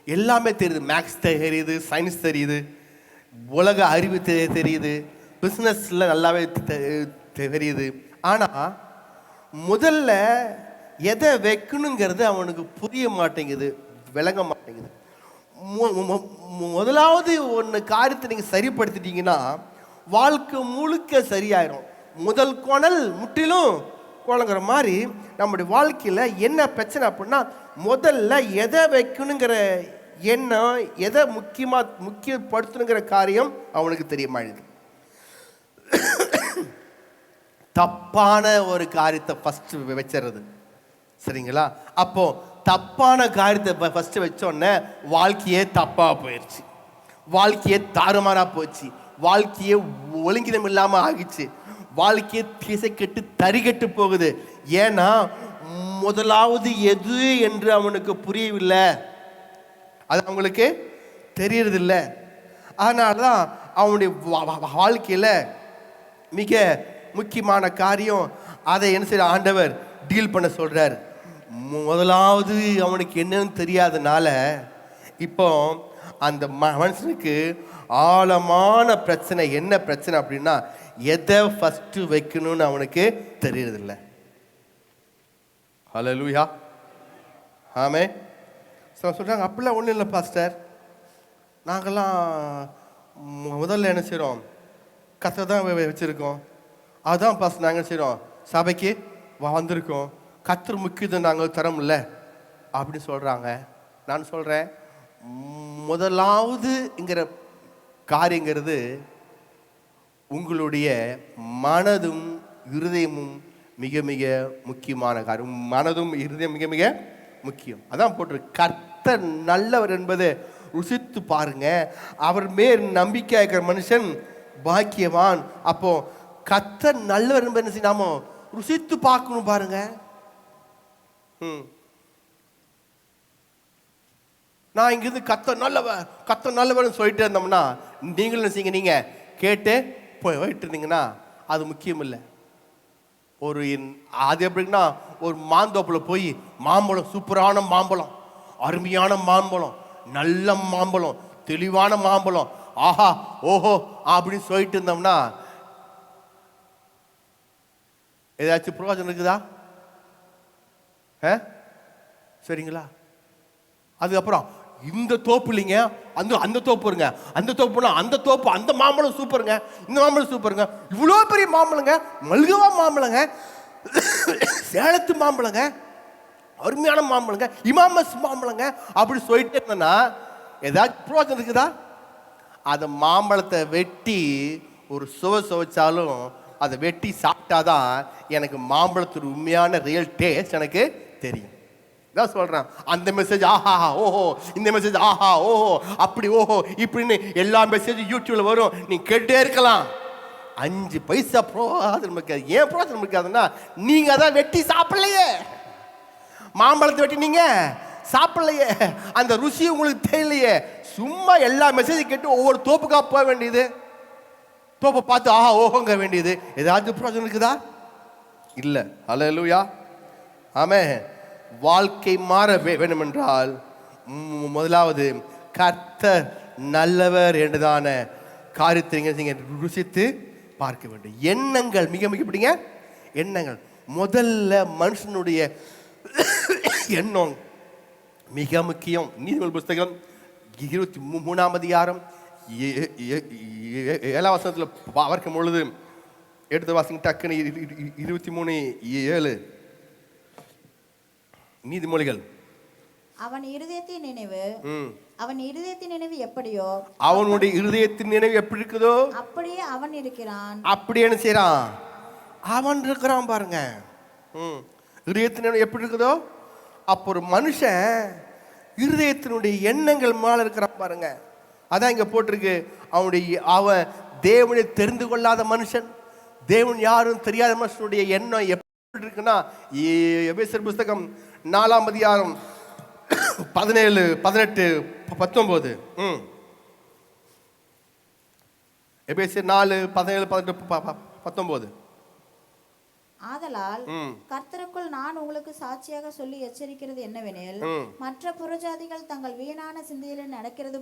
எல்லாமே தெரியுது. மேக்ஸ் தெரியுது, சயின்ஸ் தெரியுது, உலக அறிவு தெரியுது, பிஸ்னஸில் நல்லாவே தெரியுது. ஆனால் முதல்ல எதை வைக்கணுங்கிறது அவனுக்கு புரிய மாட்டேங்குது, விளங்க மாட்டேங்குது. முதலாவது ஒன்று காரியத்தை நீங்கள் சரிப்படுத்திட்டீங்கன்னா வாழ்க்கை முழுக்க சரியாயிரும். முதல் கோணல் முற்றிலும் கோலங்கிற மாதிரி நம்முடைய வாழ்க்கையில் என்ன பிரச்சனை அப்படின்னா, முதல்ல எதை வைக்கணுங்கிற எண்ணம், எதை முக்கியப்படுத்தணுங்கிற காரியம் அவனுக்கு தெரிய மாட்டேங்குது. தப்பான ஒரு காரியத்தை ஃபஸ்ட்டு வச்சிடுறது. சரிங்களா? அப்போ தப்பான காரியத்தை ஃபஸ்ட்டு வச்சோடனே வாழ்க்கையே தப்பாக போயிடுச்சு, வாழ்க்கையே தாறுமாறாக போச்சு, வாழ்க்கையே ஒழுங்கினம் இல்லாமல் ஆகிடுச்சு, வாழ்க்கையே திசை கெட்டு தறிகெட்டு போகுது. ஏன்னா முதலாவது எது என்று அவனுக்கு புரியவில்லை, அது அவங்களுக்கு தெரியறதில்லை. அதனால தான் அவனுடைய வாழ்க்கையில் மிக முக்கியமான காரியம் அதை என்ன செய்ய ஆண்டவர் டீல் பண்ண சொல்கிறார். முதலாவது அவனுக்கு என்னன்னு தெரியாதனால இப்போ அந்த மனுஷனுக்கு ஆழமான பிரச்சனை. என்ன பிரச்சனை அப்படின்னா, எதை ஃபஸ்ட்டு வைக்கணும்னு அவனுக்கு தெரியறதில்லை. ஹல்லேலூயா, ஆமே. சொல்கிறாங்க, அப்படிலாம் ஒன்றும் இல்லை பாஸ்டர், நாங்கள்லாம் முதல்ல என்ன செய்கிறோம், கத்தை தான் வச்சுருக்கோம், அதுதான் பாஸ்டர் நாங்கள் செய்கிறோம், சபைக்கு வந்திருக்கோம், கத்தர் முக்கியத்துவம் நாங்கள் தரோம்ல அப்படின்னு சொல்கிறாங்க. நான் சொல்கிறேன், முதலாவதுங்கிற காரியங்கிறது உங்களுடைய மனதும் இருதயமும் மிக மிக முக்கியமான காரியம். மனதும் இருதயம் மிக மிக முக்கியம். அதான் போட்டிருக்கு, கர்த்தர் நல்லவர் என்பதை ருசித்து பாருங்க, அவர் மேல் நம்பிக்கை இருக்கிற மனுஷன் பாக்கியவான். அப்போ கர்த்தர் நல்லவர் என்பதை நாம ருசித்து பார்க்கணும் பாருங்க. நான் இங்கிருந்து கத்த நல்லவர்னு சொல்லிட்டு இருந்தோம்னா நீங்களும் செய்யுங்க, நீங்க கேட்டு போயிட்டு இருந்தீங்கன்னா அது முக்கியம் இல்லை. அது எப்படின்னா, ஒரு மாந்தோப்பில் போய் மாம்பழம், சூப்பரான மாம்பழம், அருமையான மாம்பழம், நல்ல மாம்பழம், தெளிவான மாம்பழம், ஆஹா ஓஹோ அப்படின்னு சொல்லிட்டு இருந்தோம்னா ஏதாச்சும் பிரயோஜனம் இருக்குதா? சரிங்களா? அதுக்கப்புறம் இந்த தோப்பு இல்லைங்க, அந்த தோப்பு இருங்க, அந்த தோப்புனா அந்த தோப்பு, அந்த மாம்பழம் சூப்பருங்க, இந்த மாம்பழம் சூப்பருங்க, இவ்வளோ பெரிய மாம்பழங்க, மல்கவா மாம்பழங்க, சேலத்து மாம்பழங்க, அருமையான மாம்பழங்க, இமாமஸ் மாம்பழங்க அப்படி சொல்லிட்டு இருந்தேன்னா ஏதாச்சும் பிரயோஜனம் இருக்குதா? அந்த மாம்பழத்தை வெட்டி ஒரு சுவைச்சாலும் அதை வெட்டி சாப்பிட்டாதான் எனக்கு மாம்பழத்தோட உண்மையான ரியல் டேஸ்ட் எனக்கு தெரியும். தான் சொல்கிறேன், அந்த மெசேஜ் ஆஹா ஓஹோ, இந்த மெசேஜ் ஆஹா ஓஹோ, அப்படி ஓஹோ இப்படின்னு எல்லா மெசேஜும் யூடியூப்ல வரும், நீ கேட்டே இருக்கலாம். 5 பைசா பிரோஜனம் இருக்காது. ஏன் பிரோஜனம் இருக்காதுன்னா, நீங்க அதான் வெட்டி சாப்பிடலையே, மாம்பழத்தை வெட்டி நீங்க சாப்பிடலையே, அந்த ருசி உங்களுக்கு தெரியலையே. சும்மா எல்லா மெசேஜும் கேட்டு ஒவ்வொரு தோப்புக்கா போக வேண்டியது, தோப்பை பார்த்து ஆஹா ஓஹோங்க வேண்டியது, ஏதாச்சும் பிரோஜனம் இருக்குதா? இல்லை. ஹல்லேலூயா, ஆமென். வாழ்க்கை மாற வேண்டும் என்றால் முதலாவது கர்த்தர் நல்லவர் என்றதான காரியத்தை நீங்கள் ருசித்து பார்க்க வேண்டும். எண்ணங்கள் மிக மிக பிடிங்க. எண்ணங்கள் முதல்ல மனுஷனுடைய எண்ணம் மிக முக்கியம். நீதிமொழி புஸ்தகம் 23ஆம் அதிகாரம் 7ஆம் வசனத்தில் பார்க்கும் பொழுது, எடுத்து வாசிங்க டக்குன்னு, 23:7 நீதிமொழிகள். அவன் இருதயத்தின் நினைவு எப்படியோ, அவனுடைய இருதயத்தின் நினைவு எப்படி இருக்குதோ அப்படியே அவன் இருக்கிறான். அப்படி என்ன செய்யறான்? அவன் இருக்கிறான் பாருங்க. இருதயத்தின் நினைவு எப்படி இருக்குதோ அப்போ ஒரு மனுஷன் இருதயத்தினுடைய எண்ணங்கள் மேல இருக்கிறான் பாருங்க. அதான் இங்க போட்டிருக்கு, அவன் தேவனை தெரிந்து கொள்ளாத மனுஷன், தேவன் யாரும் தெரியாத மனுஷனுடைய எண்ணம் எப்படி இருக்குன்னா, எபேசியர் புஸ்தகம் 4ஆம் அதிகாரம் 17, 18, 19. எபேசியர் 4, 17, 18, 19. ஆதலால் கர்த்தருக்குள் நான் உங்களுக்கு சாட்சியாக சொல்லி எச்சரிக்கிறது என்னவெனில், மற்ற புறஜாதிகள் தங்கள் வீணான சிந்தையிலே நடக்கிறது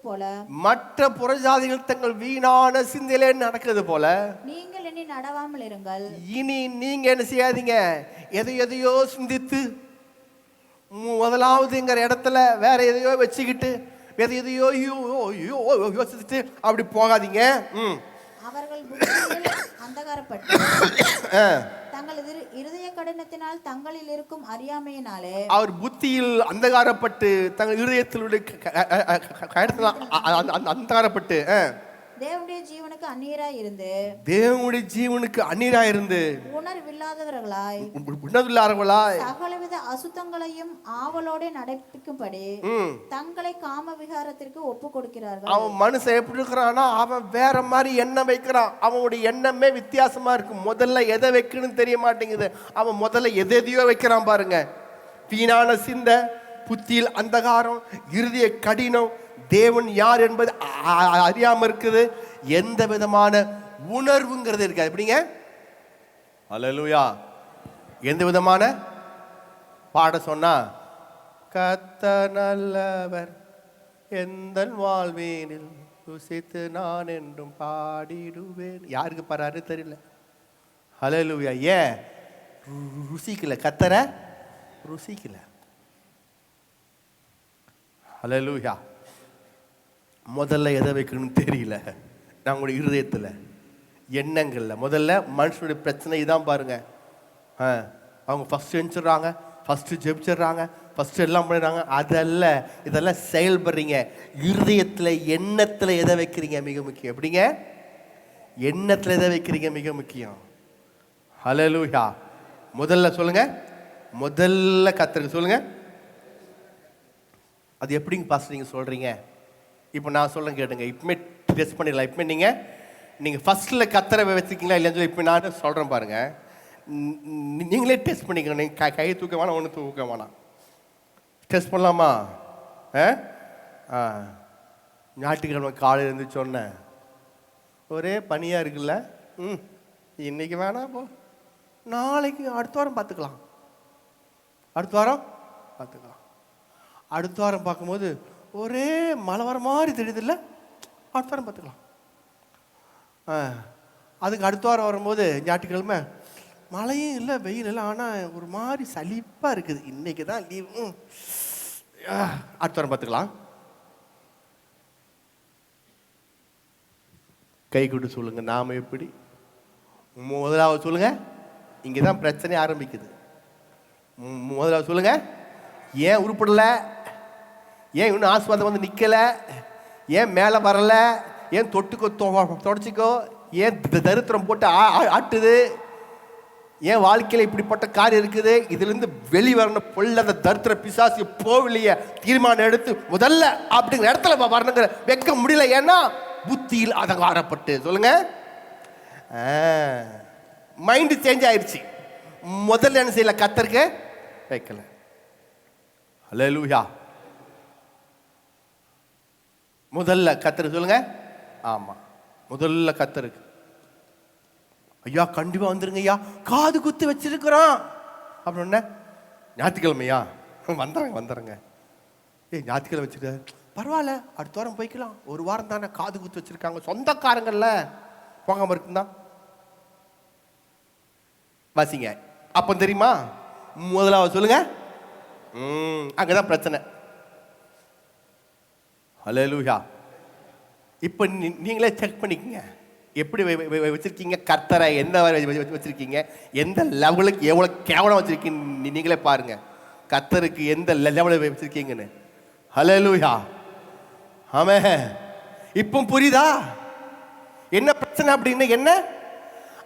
போல நீங்கள் இனி நடவாமல் இருங்கள். இனி நீங்க என்ன செய்யாதீங்க, எதையோ சிந்தித்து முதலாவதுங்கிற இடத்துல வேற எதையோ வச்சுக்கிட்டு எதையோ யோசிச்சுட்டு அப்படி போகாதீங்க. அவர்கள் புத்தியில் அந்தகாரப்பட்டு தங்கள் இருதய கடினத்தினால் தங்களில் இருக்கும் அறியாமையினாலே, அவர் புத்தியில் அந்தகாரப்பட்டு தங்கள் இருதயத்திலுடைய அந்தகாரப்பட்டு தேவனுடைய ஜீவனுக்கு அந்நியராய் இருந்து உணர்வில்லாதவர்களாய் சகலவித அசுத்தங்களையும் ஆவலோட நடப்பிக்கும்படி தங்களை காம விகாரத்திற்கு ஒப்பு கொடுக்கிறார்கள். அவன் மனுஷன் எப்படி இருக்கிறான்னா, அவன் வேற மாதிரி எண்ணம் வைக்கிறான். அவனுடைய எண்ணமே வித்தியாசமா இருக்கு. முதல்ல எதை வைக்கணும்னு தெரிய மாட்டேங்குது. அவன் முதல்ல எதையோ வைக்கிறான் பாருங்க. வீணான சிந்தை, புத்தியில் அந்தகாரம், இருதய கடினம், தேவன் யார் என்பது அறியாம இருக்குது. எந்த விதமான உணர்வுங்கிறது இருக்காது. எப்படிங்க? அல்லேலூயா. எந்த விதமான பாட சொன்னா, கர்த்தர் நல்லவர் எந்தன் வாழ்வேனில் ருசித்து நான் என்றும் பாடிடுவேன். யாருக்கு பாடுறாரு தெரியல. அல்லேலூயா. ஏன் ருசிக்கல? கர்த்தரை ருசிக்கல. அல்லேலூயா. முதல்ல எதை வைக்கணும்னு தெரியல. நம்மளுடைய இருதயத்தில், எண்ணங்கள்ல முதல்ல மனுஷனுடைய பிரச்சனை இதான் பாருங்க. அவங்க ஃபர்ஸ்ட் எழுந்துடுறாங்க, ஃபர்ஸ்ட் ஜெபிச்சிடுறாங்க, ஃபர்ஸ்ட் எல்லாம் பண்ணிடுறாங்க. இதெல்லாம் செயல்படுறீங்க. இருதயத்தில், எண்ணத்தில் எதை வைக்கிறீங்க மிக முக்கியம். எப்படிங்க? எண்ணத்தில் எதை வைக்கிறீங்க மிக முக்கியம். ஹல்லேலூயா. முதல்ல சொல்லுங்க, முதல்ல கர்த்தருக்கு சொல்லுங்க. அது எப்படிங்க பாஸ்டர் நீங்க சொல்றீங்க? இப்போ நான் சொல்றேன் கேட்டுங்க. இப்பமே டெஸ்ட் பண்ணிடலாம். இப்போ நீங்கள் ஃபர்ஸ்ட்ல கர்த்தரை வச்சுருக்கீங்களா இல்லைன்னு சொல்லி இப்போ நான் சொல்கிறேன் பாருங்க. நீங்களே டெஸ்ட் பண்ணிக்கணும். நீங்கள் கையை தூக்க வேணாம், ஒன்று தூக்க வேணாம். டெஸ்ட் பண்ணலாமா? ஞாயிற்றுக்கிழமை காலையில் இருந்து சொன்னேன், ஒரே பனியாக இருக்குல்ல, இன்னைக்கு வேணாம் போ, நாளைக்கு அடுத்த வாரம் பார்த்துக்கலாம். அடுத்த வாரம் பார்க்கும்போது ஒரே மழை வர மாதிரி தெரியுது இல்லை, அடுத்த வாரம் பார்த்துக்கலாம். அதுக்கு அடுத்த வாரம் வரும்போது ஞாயிற்றுக்கிழமை மழையும் இல்லை, வெயில் இல்லை, ஆனால் ஒரு மாதிரி சலிப்பாக இருக்குது, இன்னைக்கு தான் லீவ், அடுத்த வாரம் பார்த்துக்கலாம். கை கொண்டு சொல்லுங்க, நாம எப்படி? முதலாவது சொல்லுங்க, இங்கே தான் பிரச்சனை ஆரம்பிக்குது. முதலாவது சொல்லுங்க, ஏன் உருப்படலை? ஏன் இன்னும் ஆஸ்வாதம் வந்து நிற்கலை? ஏன் மேலே வரலை? ஏன் தொட்டுக்கோ தொடச்சிக்கோ? ஏன் தரித்திரம் போட்டு ஆட்டுது? ஏன் வாழ்க்கையில் இப்படிப்பட்ட காரியம் இருக்குது? இதுலேருந்து வெளிவரணும். பொல்லாத தரித்திர பிசாசு போகலையே, தீர்மானம் எடுத்து முதல்ல அப்படிங்கிற இடத்துல வரணுங்கிற வைக்க முடியல. ஏன்னா புத்தியில் அகங்காரப்பட்டு. சொல்லுங்க, மைண்டு சேஞ்ச் ஆயிடுச்சு. முதல்ல என்ன செய்யல? கர்த்தருக்கு வைக்கல. அல்லேலூயா. முதல்ல கர்த்தருக்கு சொல்லுங்க. ஆமா, முதல்ல கர்த்தருக்கு. ஐயா கண்டிப்பா வந்துருங்க ஐயா, காது குத்து வச்சிருக்கிறோம் அப்படின்னா, ஞாயிற்றுக்கிழமையா? வந்துடுறேங்க. ஞாயிற்றுக்கிழமை வச்சிருக்க பரவாயில்ல, அடுத்த வாரம் போய்க்கலாம். ஒரு வாரம் தானே, காது குத்து வச்சிருக்காங்க, சொந்தக்காரங்கள்ல போகாம இருக்குதான். வாசிங்க. அப்போ தெரியுமா? முதலாவது சொல்லுங்க. அங்கதான் பிரச்சனை. ஹல்லேலூயா. இப்போ நீங்களே செக் பண்ணிக்கங்க, எப்படி வச்சிருக்கீங்க கர்த்தரை, எந்த வச்சிருக்கீங்க, எந்த லெவலுக்கு எவ்வளோ கேவலம் வச்சிருக்கீங்க நீங்களே பாருங்க. கர்த்தருக்கு எந்த லெவலில் வச்சிருக்கீங்கன்னு. ஹல்லேலூயா. ஆமென். இப்போ புரியுதா என்ன பிரச்சனை அப்படின்னு? என்ன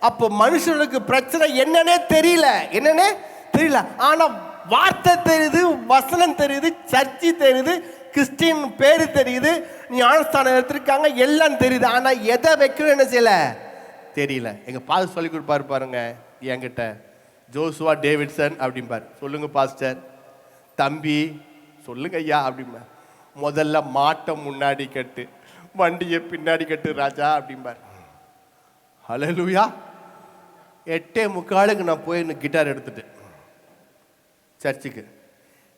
அப்போ மனுஷனுக்கு பிரச்சனை என்னன்னே தெரியல. ஆனா வார்த்தை தெரியுது, வசனம் தெரியுது, சர்ச்சை தெரியுது, கிறிஸ்டின் பேரு தெரியுது, ஞானஸ்தானம் எடுத்திருக்காங்க, எல்லாம் தெரியுது. ஆனா எதை வைக்கணும் என்ன செய்யல தெரியல. எங்க பாஸ்டர் சொல்லி கொடுப்பாரு பாருங்க என்கிட்ட, ஜோசுவா டேவிட்சன் அப்படிம்பார். சொல்லுங்க பாஸ்டர். தம்பி சொல்லுங்க ஐயா அப்படிம்பா. முதல்ல மாட்டை முன்னாடி கட்டு, வண்டியை பின்னாடி கட்டு ராஜா அப்படிம்பார். ஹல்லேலூயா. 8:45 நான் போய் கிட்டார் எடுத்துட்டு சர்ச்சுக்கு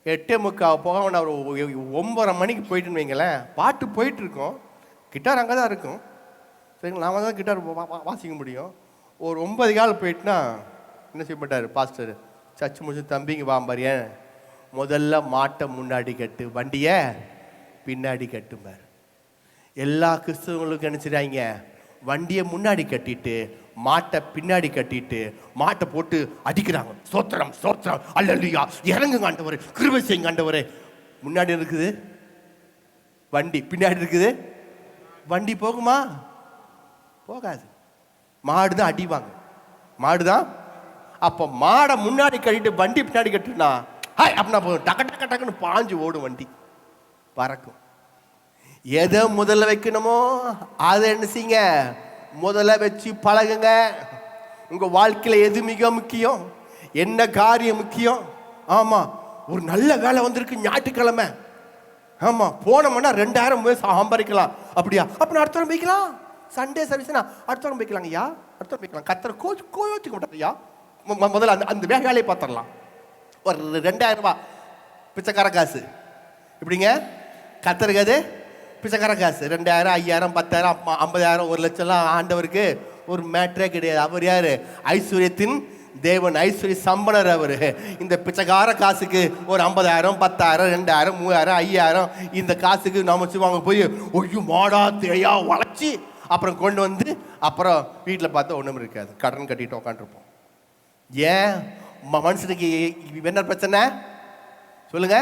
8:45 போக நான் ஒரு 9:30 மணிக்கு போயிட்டுன்னு வைங்களேன். பாட்டு போயிட்டு இருக்கோம், கிட்டார் அங்கே தான் இருக்கும். சரிங்களா, நாம தான் கிட்டார் வாசிக்க முடியும். ஒரு 9:15 போயிட்டுனா என்ன செய்ய மாட்டார் பாஸ்டர், சர்ச்சு முடிச்சு தம்பிங்க வாம்பாரியன், முதல்ல மாட்டை முன்னாடி கட்டு, வண்டியை பின்னாடி கட்டும்பார். எல்லா கிறிஸ்தவங்களுக்கும் என்ன செய்றாங்க, வண்டியை முன்னாடி கட்டிட்டு மாட்டை பின்னாடி கட்டிட்டு மாட்டை போட்டு அடிக்கிறாங்க. ஸ்தோத்திரம் ஸ்தோத்திரம் அல்லேலூயா, இறங்குங்க ஆண்டவரே, கிருபை செய்யுங்க ஆண்டவரே. முன்னாடி இருக்குது வண்டி, பின்னாடி இருக்குது வண்டி. போகுமா? போகாது. மாடு தான் அடிவாங்க, மாடு தான். அப்போ மாடை முன்னாடி கட்டிட்டு வண்டி பின்னாடி கட்டுனா ஹாய் அப்படின்னா போதும், டக்கு டக்கு டக்குன்னு பாஞ்சு ஓடும், வண்டி பறக்கும். எதை முதல்ல வைக்கணுமோ அதை என்ன செய்யுங்க, முதல்ல வச்சு பழகுங்க. உங்க வாழ்க்கையில எது மிக முக்கியம், என்ன காரியம் முக்கியம்? ஆமா, ஒரு நல்ல வேலை வந்திருக்கு ஞாயிற்றுக்கிழமை, ஆமா போனோம்னா 2000 சம்பாதிக்கலாம். அப்படியா? அப்ப அடுத்த வாரம் வைக்கலாம். சண்டே சர்வீஸ்னா அடுத்த வாரம் வைக்கலாங்க ஐயா, அடுத்த வாரம் வைக்கலாம். கத்தரை கோச்சுக்க மாட்டாங்க ஐயா. முதல்ல அந்த வேலையை பார்த்துடலாம். ஒரு 2000 ரூபாய் பிச்சைக்கார காசு, இப்படிங்க கத்தருக்கு அது பிச்சைக்கார காசு. 2000, 5000, 10,000, 50,000, 1,00,000 ஆண்டவருக்கு ஒரு மேட்டரே கிடையாது. அவர் யாரு? ஐஸ்வர்யத்தின் தேவன், ஐஸ்வர்ய சம்பனர் அவரு. இந்த பிச்சைக்கார காசுக்கு ஒரு 50,000, 10,000, 2,000, 3,000, 5,000 இந்த காசுக்கு நாம வாங்க போய் ஒய்யோ மாடா தேயா வளைச்சி அப்புறம் கொண்டு வந்து அப்புறம் வீட்டில் பார்த்தா ஒன்றும் இருக்காது, கடன் கட்டிட்டு உட்காந்துருப்போம். ஏன் மனுஷனுக்கு என்ன பிரச்சனை சொல்லுங்க?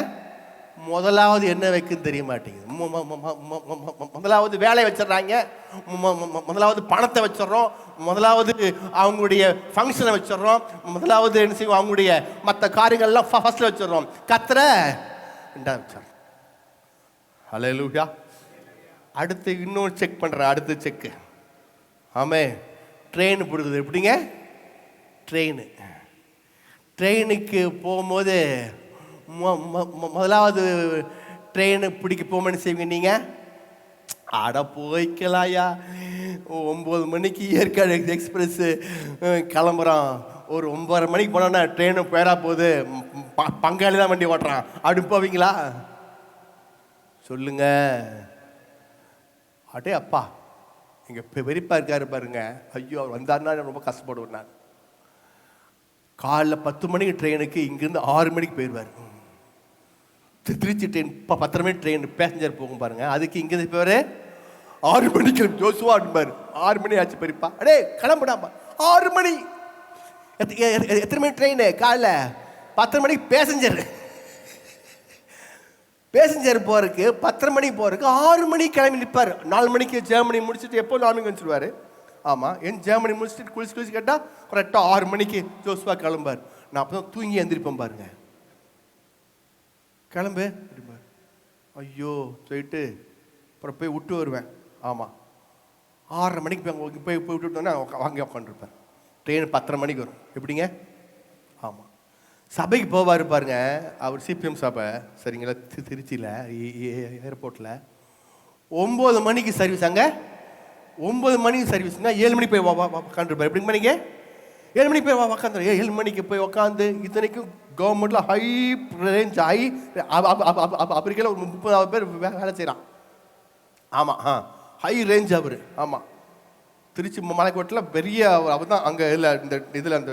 முதலாவது என்ன வைக்குன்னு தெரிய மாட்டேங்குது. முதலாவது வேலையை வச்சிடறாங்க, முதலாவது பணத்தை வச்சிடறோம், முதலாவது அவங்களுடைய ஃபங்க்ஷனை வச்சிடறோம், முதலாவது என்ன செய்வோம் அவங்களுடைய மற்ற காரியங்கள்லாம் ஃபர்ஸ்ட்ல வச்சிடறோம். கத்தரை ரெண்டாவது வச்சிடறோம். ஹல்லேலூயா. அடுத்து இன்னொரு செக் பண்ணுறேன், அடுத்து செக்கு. ஆமே, ட்ரெயின் பிடிக்குது. எப்படிங்க? ட்ரெயினுக்கு போகும்போது முதலாவது ட்ரெயினு பிடிக்க போகும்போது செய்வீங்க நீங்கள், அட போய்க்கலாயா 9 மணிக்கு ஏற்காடு எக்ஸ்பிரஸ்ஸு கிளம்புறான், ஒரு 9:30 மணிக்கு போனோன்னா ட்ரெயினு பேரா போகுது, பங்காளி தான் வண்டி ஓட்டுறான், அப்படி போவீங்களா சொல்லுங்க? அடே அப்பா, எங்கள் பெரியப்பா இருக்காரு பாருங்க, ஐயோ அவர் வந்தாருன்னா ரொம்ப கஷ்டப்படுவேன் நான். காலைல 10 மணிக்கு ட்ரெயினுக்கு இங்கேருந்து 6 மணிக்கு போயிடுவார். திருச்சி ட்ரெயின் 10 மணி ட்ரெயின் பேசஞ்சர் போகும் பாருங்க, அதுக்கு இங்கேருந்து போவார் 6 மணிக்கு. ஜோசுவா அப்படிம்பாரு, 6 மணி ஆச்சு பெரியப்பா, அடே கிளம்புடாமா 6 மணி. எத்தனை மணி ட்ரெயின்? காலைல 10 மணிக்கு பேசஞ்சர் போறதுக்கு 10 மணிக்கு போறதுக்கு 6 மணிக்கு கிளம்பி நிற்பார். 4 மணிக்கு ஜெர்மனி முடிச்சுட்டு எப்போ 4 மணிக்கு வந்துடுவார். ஆமாம், என் ஜெர்மனி முடிச்சுட்டு குளிச்சு கேட்டால் கரெக்டாக 6 மணிக்கு ஜோசுவா கிளம்பார். நான் அப்போ தான் தூங்கி எந்திரிப்பேன் பாருங்க. கிளம்பு அப்படிம்பார். ஐயோ போயிட்டு அப்புறம் போய் விட்டு வருவேன். ஆமாம், 6:30 மணிக்கு போய் விட்டு விட்டோன்னா வாங்கி உட்காந்துருப்பேன். ட்ரெயின் 10:30 மணிக்கு வரும். எப்படிங்க? ஆமாம், சபைக்கு போவார் பாருங்க அவர், சிபிஎம் சபை சரிங்களா, திருச்சியில் ஏர்போர்ட்டில் 9 மணிக்கு சர்வீஸ். அங்கே 9 மணிக்கு சர்வீஸ்னா 7 மணிக்கு போய் உட்காந்துருப்பார். எப்படி மணிக்கு? 7 மணிக்கு போய் உட்காந்துரு. 7 மணிக்கு போய் உட்காந்து, இத்தனைக்கும் கவர்மெண்ட்டில் ஹை ரேஞ்ச், அமெரிக்காவில் ஒரு 30,000 பேர் வேலை செய்கிறான். ஆமாம், ஹை ரேஞ்ச் அவர். ஆமாம், திருச்சி மலைக்கோட்டில் பெரிய அவர் தான் அங்கே இல்லை, இந்த இதில் அந்த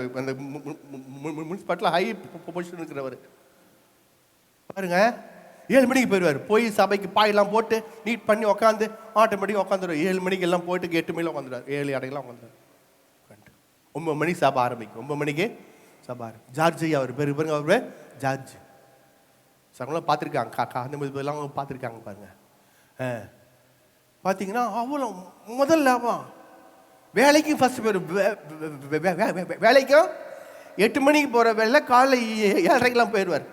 முனிசிபாலிட்டியில் ஹை பொசிஷன் இருக்கிறவர் பாருங்க. 7 மணிக்கு போயிடுவார். போய் சபைக்கு பாயெல்லாம் போட்டு நீட் பண்ணி உட்காந்து ஆட்டோமேட்டிக்காக உட்காந்துருவார். 7 மணிக்கு எல்லாம் போயிட்டு 8 மணியில் உட்காந்துருவார். 7 அடைக்கெல்லாம் உட்காந்துருவார். 9 மணிக்கு சபை ஆரம்பிக்கும். 9 மணிக்கு சபை ஆரம்பிக்கும். ஜார்ஜ் அவர் பேர் பாருங்க, அவர் ஜார்ஜ். சங்களாம் பார்த்துருக்காங்க, அந்த இதெல்லாம் பார்த்துருக்காங்க பாருங்க. பார்த்தீங்கன்னா அவ்வளோ முதல்ல வேலைக்கும் ஃபர்ஸ்ட் பேர், வேலைக்கும் 8 மணிக்கு போகிற வேலை காலைல 7:30க்கெல்லாம் போயிடுவார்.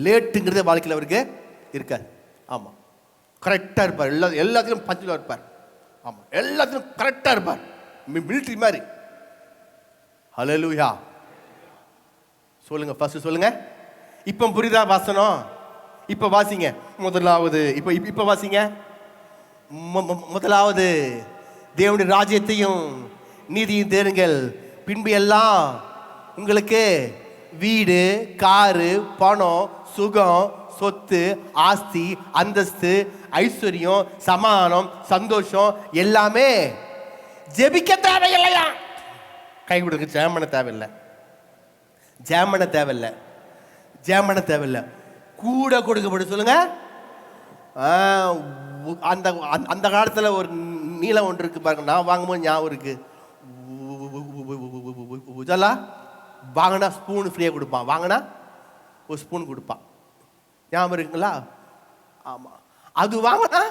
லேட்டுங்கிறதே வாழ்க்கையில் அவருக்கு இருக்காது. ஆமாம், கரெக்டாக இருப்பார். எல்லாத்துலையும் பஞ்சுலாக இருப்பார். ஆமாம், எல்லாத்துலையும் கரெக்டாக இருப்பார். மிலிட்ரி மாதிரி. ஹல்லேலூயா சொல்லுங்க. ஃபர்ஸ்ட் சொல்லுங்க. இப்போ புரியுதா வசனம்? இப்போ வாசிங்க. முதலாவது இப்போ வாசிங்க. முதலாவது தேவனுடைய ராஜ்யத்தையும் நீதியும் தேடுங்கள், பின்பு எல்லாம் உங்களுக்கு வீடு, காரு, பணம், சுகம், சொத்து, ஆஸ்தி, அந்தஸ்து, ஐஸ்வர்யம், சமாதானம், சந்தோஷம் எல்லாமே ஜெபிக்க தேவையில்லையா? கை கொடுக்க ஜெபம் தேவையில்லை. ஜெபம் தேவையில்லை. ஜெபம் தேவையில்லை. கூட கொடுக்கப்படும். சொல்லுங்க. அந்த அந்த காலத்தில் ஒரு நீளம் ஒன்று இருக்கு பாருங்க. நான் வாங்கும்போது ஞாபகம் இருக்கு. உஜலா வாங்கினா ஸ்பூன் ஃப்ரீயாக கொடுப்பான். வாங்கினா ஒரு ஸ்பூன் கொடுப்பான். ஞாபகம் இருக்குங்களா? ஆமாம். அது வாங்கினா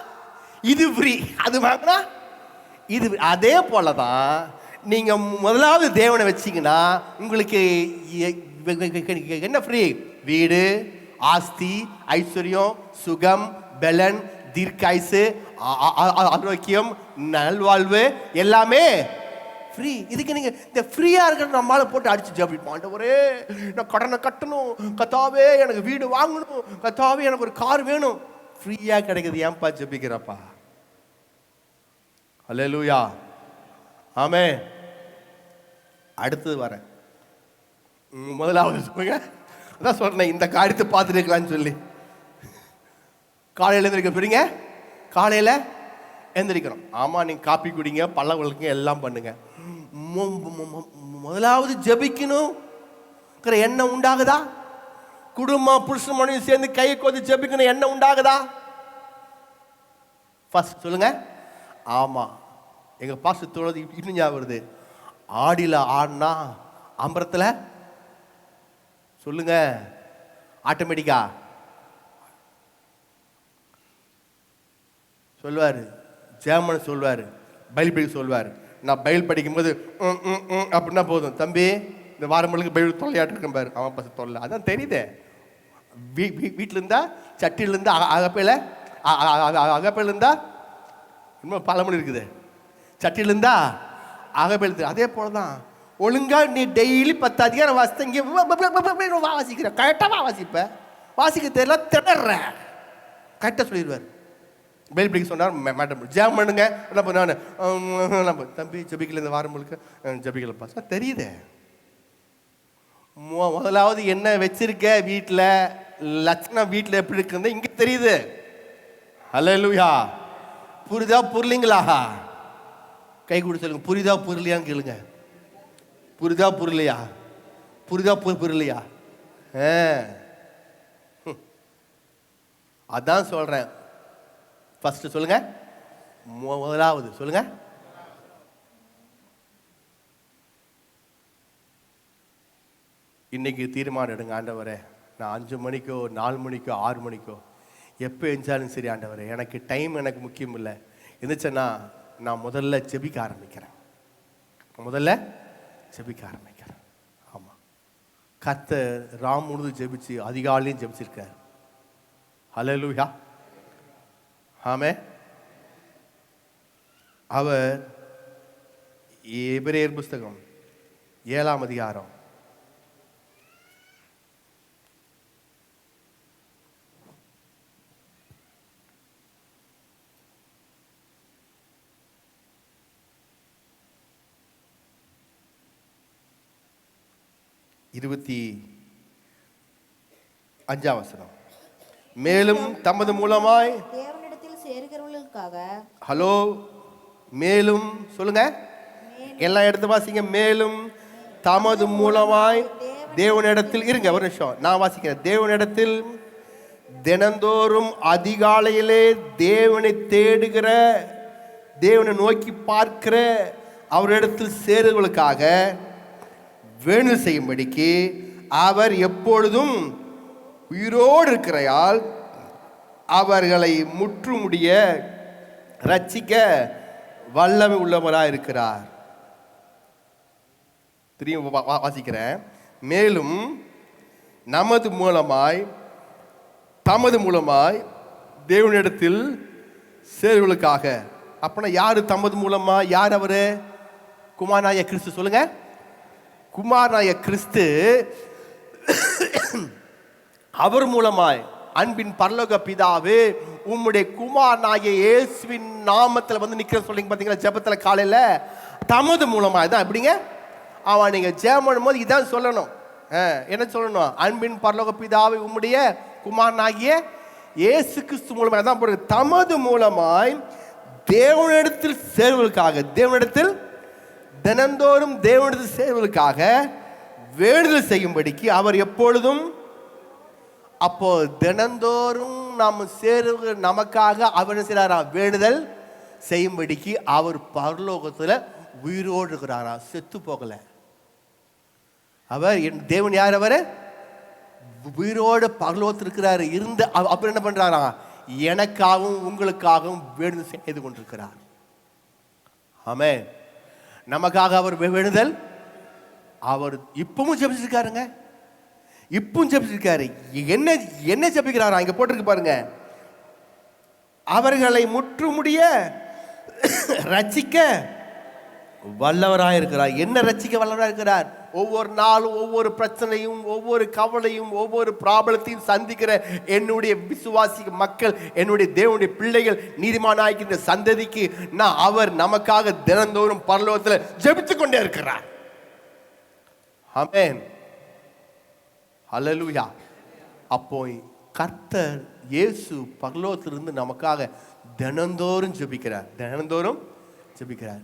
இது ஃப்ரீ, அது வாங்கினா இது. அதே போல தான் நீங்கள் முதலாவது தேவனை வச்சிங்கன்னா உங்களுக்கு என்ன ஃப்ரீ? வீடு, ஆஸ்தி, ஐஸ்வர்யம், சுகம், பலன், தீர்க்காயுசு, ஆரோக்கியம், நல்வாழ்வு எல்லாமே ஃப்ரீ. இதுக்கு நீங்கள் இந்த ஃப்ரீயாக இருக்கிற நம்மளால போட்டு அடிச்சு ஜபிப்போம். ஆண்டவரே நான் கடனை கட்டணும், கத்தாவே எனக்கு வீடு வாங்கணும், கத்தாவே எனக்கு ஒரு கார் வேணும். ஃப்ரீயாக கிடைக்குது, ஏன்பா ஜபிக்கிறப்பா? அல்லேலூயா, ஆமே. அடுத்தது வரேன். முதலாவது சொல்லுங்க. அதான் சொல்றேன், இந்த காரியத்தை பார்த்துட்டு இருக்கலான்னு சொல்லி. காலையில் எழுந்திருக்க போறீங்க. காலையில் எழுந்திரிக்கிறோம். ஆமாம், நீங்கள் காப்பி குடிங்க, பழம் விளக்குங்க, எல்லாம் பண்ணுங்க. முதலாவது ஜபிக்கணும் எண்ணம் உண்டாகுதா? குடும்பம் புருஷன் மனைவி சேர்ந்து கையை கோதி ஜபிக்கணும் எண்ணம் உண்டாகுதா? ஃபர்ஸ்ட் சொல்லுங்க. ஆமாம், எங்கள் பாஸ்டர் தோழது இன்னும் ஞாபகம் வருது. ஆடியில் ஆடினா அம்பரத்தில் சொல்லுங்க ஆட்டோமேட்டிக்கா சொல்வார். ஜெர்மன் சொல்வார், பைபிள் படிக்க சொல்வார். நான் பைபிள் படிக்கும்போது அப்படின்னா போதும், தம்பி இந்த வாரம் முழுக்க பைபிள் தொல்லையாட்டு இருக்கேன் பாரு. அவன் பசங்க தொல்லை அதான் தெரியுதே. வீட்டில் இருந்தா சட்டியில் இருந்தா அகப்பையில் இருந்தா இன்னும் பழமொழி இருக்குது. சட்டியில் இருந்தா அகப்பையில். அதே போல தான் ஒழுங்கா நீ டெய்லி 10 அதிகாரம் வாசித்த இங்கே வாசிக்கிற கரெக்டாக வாசிப்ப. வாசிக்க தெரியல திணற. கரெக்டாக சொல்லிடுவார். பைபிள் படிக்க சொன்னார். மேடம் ஜெபம் பண்ணுங்க. என்ன பண்ண தம்பி ஜபிக்கல இந்த வாரம் முழுக்க ஜபிக்கல பாஸ் தெரியுதே. முதலாவது என்ன வச்சிருக்க வீட்டில், லட்சணம் வீட்டில் எப்படி இருக்குன்னு இங்கே தெரியுது. அல்லேலூயா. புரிதா புரியலீங்களா? கை கூட சொல்லுங்க. புரிதா புரியலையான்னு கேளுங்க. புரிதா புரியலையா? புரிதா புரியலையா? அதான் சொல்றேன். ஃபர்ஸ்ட் சொல்லுங்க. முதலாவது சொல்லுங்க. இன்னைக்கு தீர்மானம் எடுங்க. ஆண்டவரே, நான் 5 மணிக்கோ 4 மணிக்கோ 6 மணிக்கோ எப்போ எழுந்தாலும் சரி ஆண்டவரே, எனக்கு டைம் எனக்கு முக்கியம் இல்லை. இருந்துச்சுன்னா நான் முதல்ல ஜெபிக்க ஆரம்பிக்கிறேன். ஆமாம், கர்த்தர் ராம் முழுது ஜெபிச்சு அதிகாலையும் ஜெபிச்சிருக்கார். ஹல்லேலூயா, ஆமே. அவர் எபிரேயர் புஸ்தகம் 7ஆம் அதிகாரம் 25ஆம் வசனம். மேலும் தமது மூலமாய் தேவனிடத்தில் சேர்கிறவர்களுக்காக. ஹலோ, மேலும் சொல்லுங்க. எல்லாம் எடுத்து வாசிங்க. மேலும் தமது மூலமாய் தேவனிடத்தில். இருங்க ஒரு நிமிஷம், நான் வாசிக்கிறேன். தேவனிடத்தில் தினந்தோறும் அதிகாலையிலே தேவனை தேடுகிற, தேவனை நோக்கி பார்க்கிற அவரிடத்தில் சேருவதற்காக வேண்டுதல் செய்யும்படிக்கு அவர் எப்பொழுதும் உயிரோடு இருக்கிறால் அவர்களை முற்றுமுடிய ரட்சிக்க வல்லமை உள்ளவராக இருக்கிறார். திரும்ப வாசிக்கிறேன். மேலும் நமது மூலமாய் தமது மூலமாய் தேவனிடத்தில் சேர்வர்களுக்காக. அப்பனா யாரு தமது மூலமா? யார் அவரு? குமாரனாய கிறிஸ்து. சொல்லுங்க. குமாரனாய கிறிஸ்து அவர் மூலமாய் அன்பின் பரலோக பிதாவே உம்முடைய குமாரனாகிய இயேசுவின் நாமத்தில் வந்து நிக்கிற சொல்றீங்க பாத்தீங்களா ஜெபத்துல காலையில. தமது மூலமாய் தான். எப்படிங்க? அவன் நீங்க ஜெபம் பண்ணும்போது இதான் சொல்லணும். என்ன சொல்லணும்? அன்பின் பரலோக பிதாவே உம்முடைய குமாரனாகிய இயேசு கிறிஸ்து மூலமாய் தான் போடுறது. தமது மூலமாய் தேவனிடத்தில் சேர்வதற்காக, தேவனிடத்தில் தினந்தோறும் தேவனிடத்தில் சேர்வதற்காக வேண்டுதல் செய்யும்படிக்கு அவர் எப்பொழுதும். அப்போ தினந்தோறும் நாம் சேருவது நமக்காக அவர் செய்றாரா? வேண்டுதல் செய்யும்படிக்கு. அவர் பரலோகத்தில் உயிரோடு இருக்கிறாரா? செத்து போகல. அவர் தேவன் யார்? அவர் உயிரோடு பரலோகத்தில் இருக்கிறாரு. இருந்து அவர் என்ன பண்றாரா? எனக்காகவும் உங்களுக்காகவும் வேண்டுதல் செய்து கொண்டிருக்கிறார். ஆமென். நமக்காக அவர் வேண்டுதல். அவர் இப்பவும் ஜெபிச்சிருக்காருங்க. இப்பவும் ஜெபிச்சிருக்காரு. என்ன என்ன ஜெபிக்கிறாரா? இங்க போட்டிருக்கு பாருங்க. அவர்களை முற்றுமுடிய ரட்சிக்க வல்லவராக இருக்கிறார். என்ன ரட்சிக்க வல்லவராக இருக்கிறார்? ஒவ்வொரு நாளும் ஒவ்வொரு பிரச்சனையும், ஒவ்வொரு கவலையும், ஒவ்வொரு ப்ராப்ளத்தையும் சந்திக்கிற என்னுடைய விசுவாசி மக்கள், என்னுடைய தேவனுடைய பிள்ளைகள், நீதிமானாகின்ற சந்ததிக்கு நான் அவர் நமக்காக தினந்தோறும் பரலோகத்தில் ஜெபித்து கொண்டே இருக்கிறார். ஆமென். ஹல்லேலூயா. அப்போ கர்த்தர் இயேசு பரலோகத்திலிருந்து நமக்காக தினந்தோறும் ஜெபிக்கிறார். தினந்தோறும் ஜெபிக்கிறார்.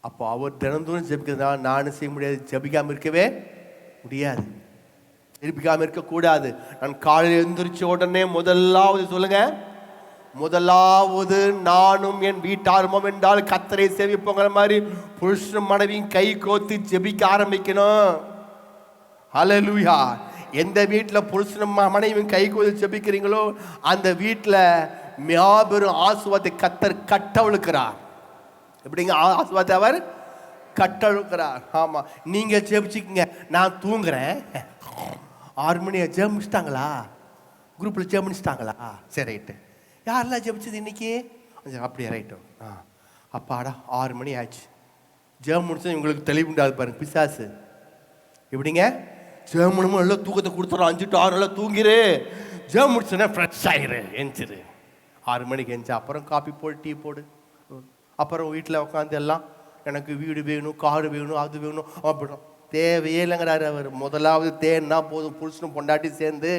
அப்போ அவர் தினந்தோறும் ஜெபிக்கிறதுனால நானும் செய்ய முடியாது. ஜெபிக்காம இருக்கவே முடியாது. ஜெபிக்காம இருக்கக்கூடாது. நான் காலையில் எழுந்திரிச்ச உடனே முதலாவது சொல்லுங்க, முதலாவது நானும் என் வீட்டாருமோ என்றால் கர்த்தரை சேவிப்போங்கிற மாதிரி புருஷன் மனைவியும் கை கோத்து ஜெபிக்க ஆரம்பிக்கணும். ஹல்லேலூயா. எந்த வீட்டில் புருஷனும் மனைவியும் கை கோத்து ஜெபிக்கிறீங்களோ அந்த வீட்டில் மாபெரும் ஆசீர்வாதத்தை கர்த்தர் கட்டவிழ்க்கிறார். எப்படிங்க ஆசீர்வாதத்தை அவர் கட்டவிழ்க்கிறார்? ஆமா. நீங்க ஜெபிச்சுக்கீங்க, நான் தூங்குறேன். 6 மணி ஜெபிச்சிட்டாங்களா? குரூப்ல ஜெபிச்சிட்டாங்களா? சரி ரைட்டு. யாரெல்லாம் ஜெபிச்சது இன்னைக்கு? அப்படியே ரைட்டு. அப்பாடா 6 மணி ஆச்சு. ஜெபம் முடிச்சது உங்களுக்கு தெளிவு உண்டாது பாருங்க. பிசாசு எப்படிங்க? ஜெபம் முடியும் எல்லாம் தூக்கத்தை கொடுத்துறோம். 5 to 6 எல்லாம் தூங்கிரு. ஜெபம் முடிச்சுன்னா ஃப்ரெஷ் ஆயிரு, எஞ்சிரு. 6 மணிக்கு எஞ்சா அப்புறம் காப்பி போடு, டீ போடு. அப்புறம் வீட்டில் உட்காந்து எல்லாம் எனக்கு வீடு வேணும், காரு வேணும், அது வேணும் அப்படின் தேவையே இல்லைங்கிறாரு அவர். முதலாவது தேன்னா போதும். புருஷனும் பொண்டாட்டி சேர்ந்து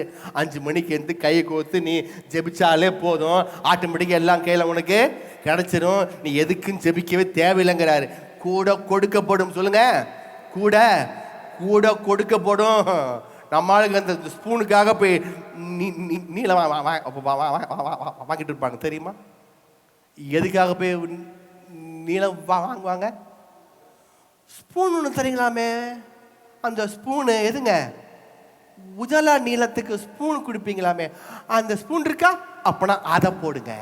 5 மணிக்கு எந்த கையை கோர்த்து நீ ஜெபிச்சாலே போதும். ஆட்டோமேட்டிக்காக எல்லாம் கையில் உனக்கு கிடைச்சிரும். நீ எதுக்குன்னு ஜெபிக்கவே தேவையில்லைங்கிறாரு. கூட கொடுக்கப்படும். சொல்லுங்க. கூட கூட கொடுக்கப்படும். நம்மளுக்கு அந்த ஸ்பூனுக்காக போய் நீளம் வாங்கிட்டு இருப்பாங்க தெரியுமா? எதுக்காக போய் நீளம் வாங்குவாங்க? ஸ்பூன் ஒன்று தெரியுங்களாமே. அந்த ஸ்பூனு எதுங்க? உஜலா நீளத்துக்கு ஸ்பூன் கொடுப்பீங்களாமே, அந்த ஸ்பூன் இருக்கா? அப்பனா அதை போடுங்க.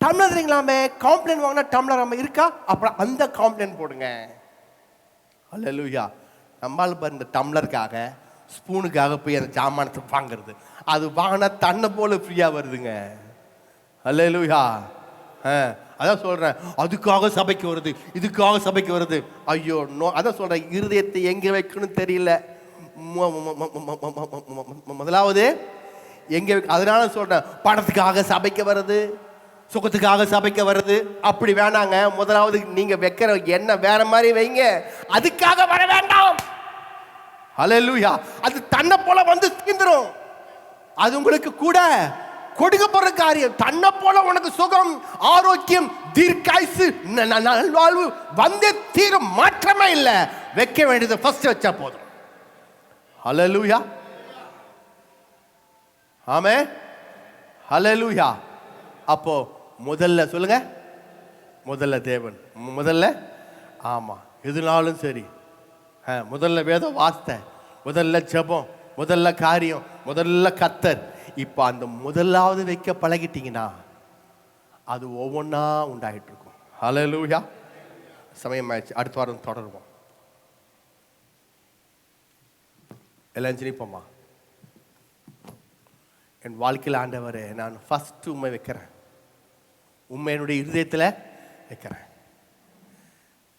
டம்ளர் தெரியுங்களாமே, காம்ப்ளைண்ட் வாங்கினா டம்ளர் இருக்கா? அப்பனா அந்த காம்ப்ளைண்ட் போடுங்க. ஹல்லேலூயா. நம்மளால இந்த டம்ளருக்காக ஸ்பூனுக்காக போய் அந்த ஜாமானத்தை வாங்குறது, அது வாங்கினா தன்னை போல ஃப்ரீயாக வருதுங்க. ஹல்லேலூயா. அதான் சொல்றேன், அதுக்காக சபைக்கு வருது, இதுக்காக சபைக்கு வருது. ஐயோ நோ. அதான் சொல்றேன், இருதயத்தை எங்கே வைக்கணும்னு தெரியல. முதலாவது எங்கே? அதனால சொல்றேன், பணத்துக்காக சபைக்கு வருது, சுகத்துக்காக சபைக்கு வருது, அப்படி வேணாங்க. முதலாவது நீங்க வைக்கிற என்ன வேற மாதிரி வைங்க, அதுக்காக வர வேண்டாம். ஹல்லேலூயா. அது தன்னை போல வந்து தீந்துரும். அது உங்களுக்கு கூட கொடுக்கப்படுற காரியம். தன்னை போல உனக்கு சுகம், ஆரோக்கியம், தீர்க்காயுசு, நல்வாழ்வு வந்தே தீரும். மாற்றமே இல்லை. வைக்க வேண்டியது ஃபர்ஸ்ட் வச்சா போதும். ஹல்லேலூயா. ஆமென். ஹல்லேலூயா. அப்போ முதல்ல சொல்லுங்க, முதல்ல தேவன், முதல்ல. ஆமா. எதுனாலும் சரி, முதல்ல வேதம் வாஸ்த, முதல்ல ஜெபம், முதல்ல காரியம், முதல்ல கர்த்தர். இப்போ அந்த முதலாவது வைக்க பழகிட்டீங்கன்னா அது ஒவ்வொன்றா உண்டாகிட்டு இருக்கும். ஹல்லேலூயா. சமயம் ஆயிடுச்சு. அடுத்த வாரம் தொடருவோம். எல்லாம் ஜெனிப்போமா? என் வாழ்க்கையில் ஆண்டவரே நான் ஃபஸ்ட்டு உண்மை வைக்கிறேன், உண்மை என்னுடைய இருதயத்தில் வைக்கிறேன்.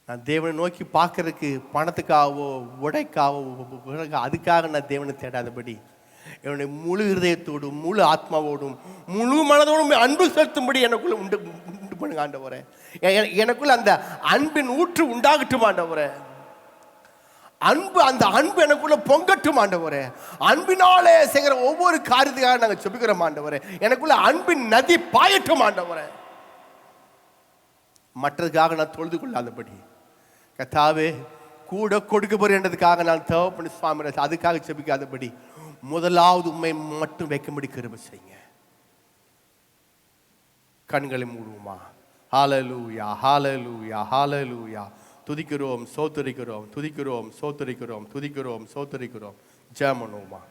நான் தேவனை நோக்கி பார்க்கறதுக்கு பணத்துக்காகவோ உடைக்காகவோ அதுக்காக நான் தேவனை தேடாதபடி என்னுடைய முழு இருதயத்தோடும் முழு ஆத்மாவோடும் முழு மனதோடும் அன்பு செலுத்தும்படி எனக்குள்ள உண்டு பண்ணுங்க ஆண்டவரே. எனக்குள்ள அந்த அன்பின் ஊற்று உண்டாகட்டும் ஆண்டவரே. அந்த அன்பு எனக்குள்ள பொங்கட்டும் ஆண்டவரே. அன்பினாலே செய்கிற ஒவ்வொரு காரியத்துக்காக நாங்கள் செபிக்கிறோம் ஆண்டவரே. எனக்குள்ள அன்பின் நதி பாயட்டும் ஆண்டவரே. மற்றதுக்காக நான் தொழுது கொள்ளாதபடி கர்த்தாவே, கூட கொடுக்க போறதுக்காக நான் தேவைப்படி சுவாமி அதுக்காக செபிக்காதபடி முதலாவது உண்மை மட்டும் வைக்கும்படி கிருபை செய்யுங்க. கண்களை மூடுவோமா? ஹல்லேலூயா, ஹல்லேலூயா, ஹல்லேலூயா. துதிக்கிறோம், சோத்தரிக்கிறோம், துதிக்கிறோம், சோத்தரிக்கிறோம், துதிக்கிறோம், சோத்தரிக்கிறோம். ஜெபம் பண்ணுவோமா?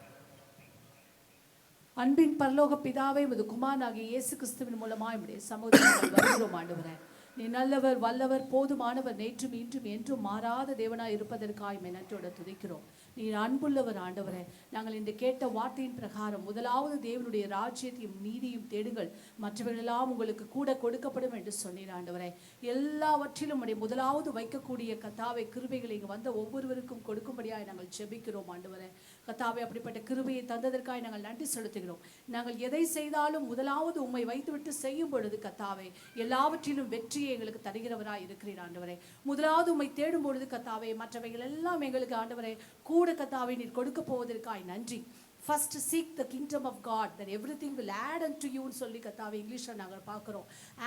அன்பின் பரலோக பிதாவே, உமது குமாரனாகிய இயேசு கிறிஸ்துவின் மூலமாய் உம்முடைய சமூகத்தில் வருகிறோம் ஆண்டவரே. நீ நல்லவர், வல்லவர், போதுமானவர், நேற்றும் இன்றும் என்றும் மாறாத தேவனாய் இருப்பதற்காய் நன்றியோட துதிக்கிறோம். நீர் அன்புள்ளவர் ஆண்டவரே. நாங்கள் இன்று கேட்ட வார்த்தையின் பிரகாரம் முதலாவது தேவனுடைய ராஜ்யத்தையும் நீதியும் தேடுங்கள், மற்றவர்களெல்லாம் உங்களுக்கு கூட கொடுக்கப்படும் என்று சொன்னீர் ஆண்டவரே. எல்லாவற்றிலும் உடைய முதலாவது வைக்கக்கூடிய கர்த்தாவே கிருபைகளை இங்கு வந்த ஒவ்வொருவருக்கும் கொடுக்கும்படியாய் நாங்கள் ஜெபிக்கிறோம் ஆண்டவரே. கர்த்தாவே, அப்படிப்பட்ட கிருபையை தந்ததற்காய் நாங்கள் நன்றி செலுத்துகிறோம். நாங்கள் எதை செய்தாலும் முதலாவது உம்மை வைத்துவிட்டு செய்யும் பொழுது கர்த்தாவே எல்லாவற்றிலும் வெற்றியை எங்களுக்கு தருகிறவராய் இருக்கிறீர் ஆண்டவரே. முதலாவது உம்மை தேடும் பொழுது கர்த்தாவே மற்றவைகள் எல்லாம் எங்களுக்கு ஆண்டவரே கூட கர்த்தாவே நீர் கொடுக்க போவதற்காய் நன்றி. First seek the kingdom of God, that everything will add unto you ன்னு சொல்லி கர்த்தாவே இங்கிலீஷ்ல நாங்கள் பார்க்கிறோம்.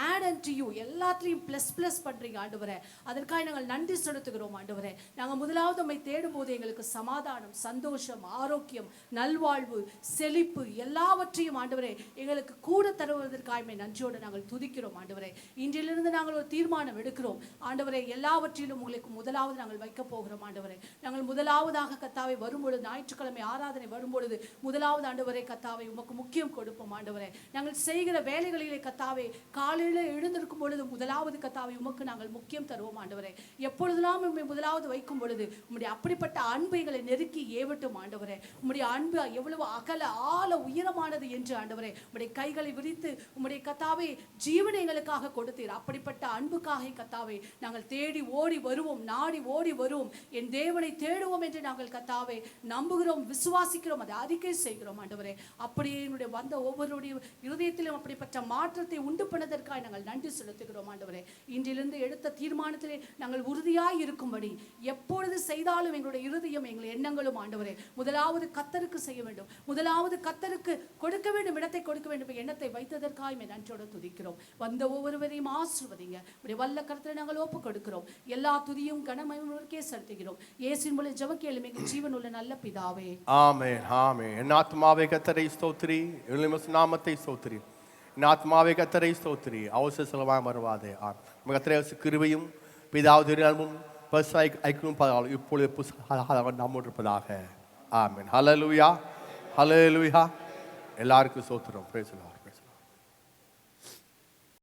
add unto you எல்லாத்தையும் ப்ளஸ் பண்றீங்க ஆண்டவரே. அதற்காக நாங்கள் நன்றி செலுத்துகிறோம் ஆண்டவரே. நாங்கள் முதலாவது உம்மை தேடும் போது எங்களுக்கு சமாதானம், சந்தோஷம், ஆரோக்கியம், நல்வாழ்வு, செழிப்பு எல்லாவற்றையும் ஆண்டவரே எங்களுக்கு கூட தருவதற்காக நன்றியோடு நாங்கள் துதிக்கிறோம் ஆண்டவரே. இன்றிலிருந்து நாங்கள் ஒரு தீர்மானம் எடுக்கிறோம் ஆண்டவரே. எல்லாவற்றிலும் உங்களுக்கு முதலாவது நாங்கள் வைக்க போகிறோம் ஆண்டவரே. நாங்கள் முதலாவதாக கர்த்தாவே வரும்பொழுது, ஞாயிற்றுக்கிழமை ஆராதனை வரும்பொழுது முதலாவது ஆண்டவரே கர்த்தாவே உமக்கு முக்கியம் கொடுப்போம் ஆண்டவரே. நாங்கள் செய்கிற வேலைகளிலே கர்த்தாவே காலையில எழுந்திருக்கும் பொழுது முதலாவது கர்த்தாவே உமக்கு நாங்கள் முக்கியம் தருவோம் ஆண்டவரே. எப்பொழுதெல்லாம் உம்மை முதலாவது வைக்கும் பொழுது உம்முடைய அப்படிப்பட்ட அன்பைகளை நெருக்கி ஏவட்டும் ஆண்டவரே. உம்முடைய அன்பு எவ்வளவு அகல ஆழ உயரமானது என்று ஆண்டவரே உம்முடைய கைகளை விரித்து உம்முடைய கர்த்தாவே ஜீவனை எங்களுக்காக கொடுத்தீர். அப்படிப்பட்ட அன்புக்காக கர்த்தாவே நாங்கள் தேடி ஓடி வருவோம், நாடி ஓடி வருவோம். என் தேவனை தேடுவோம் என்று நாங்கள் கர்த்தாவே நம்புகிறோம், விசுவாசிக்கிறோம், அதை அறிக்கை செய்கிறோம் ஆண்டவரே. அப்படியே என்னுடைய வந்த ஒவ்வொருடைய இருதயத்திலும் அப்படிப்பட்ட மாற்றத்தை உண்டு பண்ணதற்காக நாங்கள் நன்றி செலுத்துகிறோம் ஆண்டவரே. இன்றிலிருந்து எடுத்த தீர்மானத்திலே நாங்கள் உறுதியாய் இருக்கும்படி எப்பொழுது செய்தாலும் எங்களுடைய இருதயம் எங்கள் எண்ணங்களும் ஆண்டவரே முதலாவது கர்த்தருக்கு செய்ய வேண்டும், முதலாவது கர்த்தருக்கு கொடுக்க வேண்டும், இடத்தை கொடுக்க வேண்டும் எண்ணத்தை வைத்ததற்காக நன்றியோடு துதிக்கிறோம். வந்த ஒவ்வொருவரையும் ஆசீர்வதிங்க. உடைய வல்ல கர்த்தரை நாங்கள் ஒப்பு கொடுக்கிறோம். எல்லா துதியும் கனமயமுக்கே செலுத்துகிறோம். இயேசுவின் மூலம் ஜெபம் கேளும் எங்கள் ஜீவனுள்ள நல்ல பிதாவே. ஆமென், ஆமென். என் ஆத்மாவே கர்த்தரை ஸ்தோத்திரி, நாமத்தை ஸ்தோத்திரி. என் ஆத்மாவே கர்த்தரை ஸ்தோத்திரி, அவசரமாய் மறவாதே. கர்த்தரை கிருபையும் பிதாவுடைய அன்பும் பரிசுத்த ஐக்கியமும் இப்பொழுது நம்மோடு இருப்பதாக. ஆமென். ஹல்லேலூயா, ஹல்லேலூயா. எல்லாருக்கும் ஸ்தோத்திரம். Praise the Lord.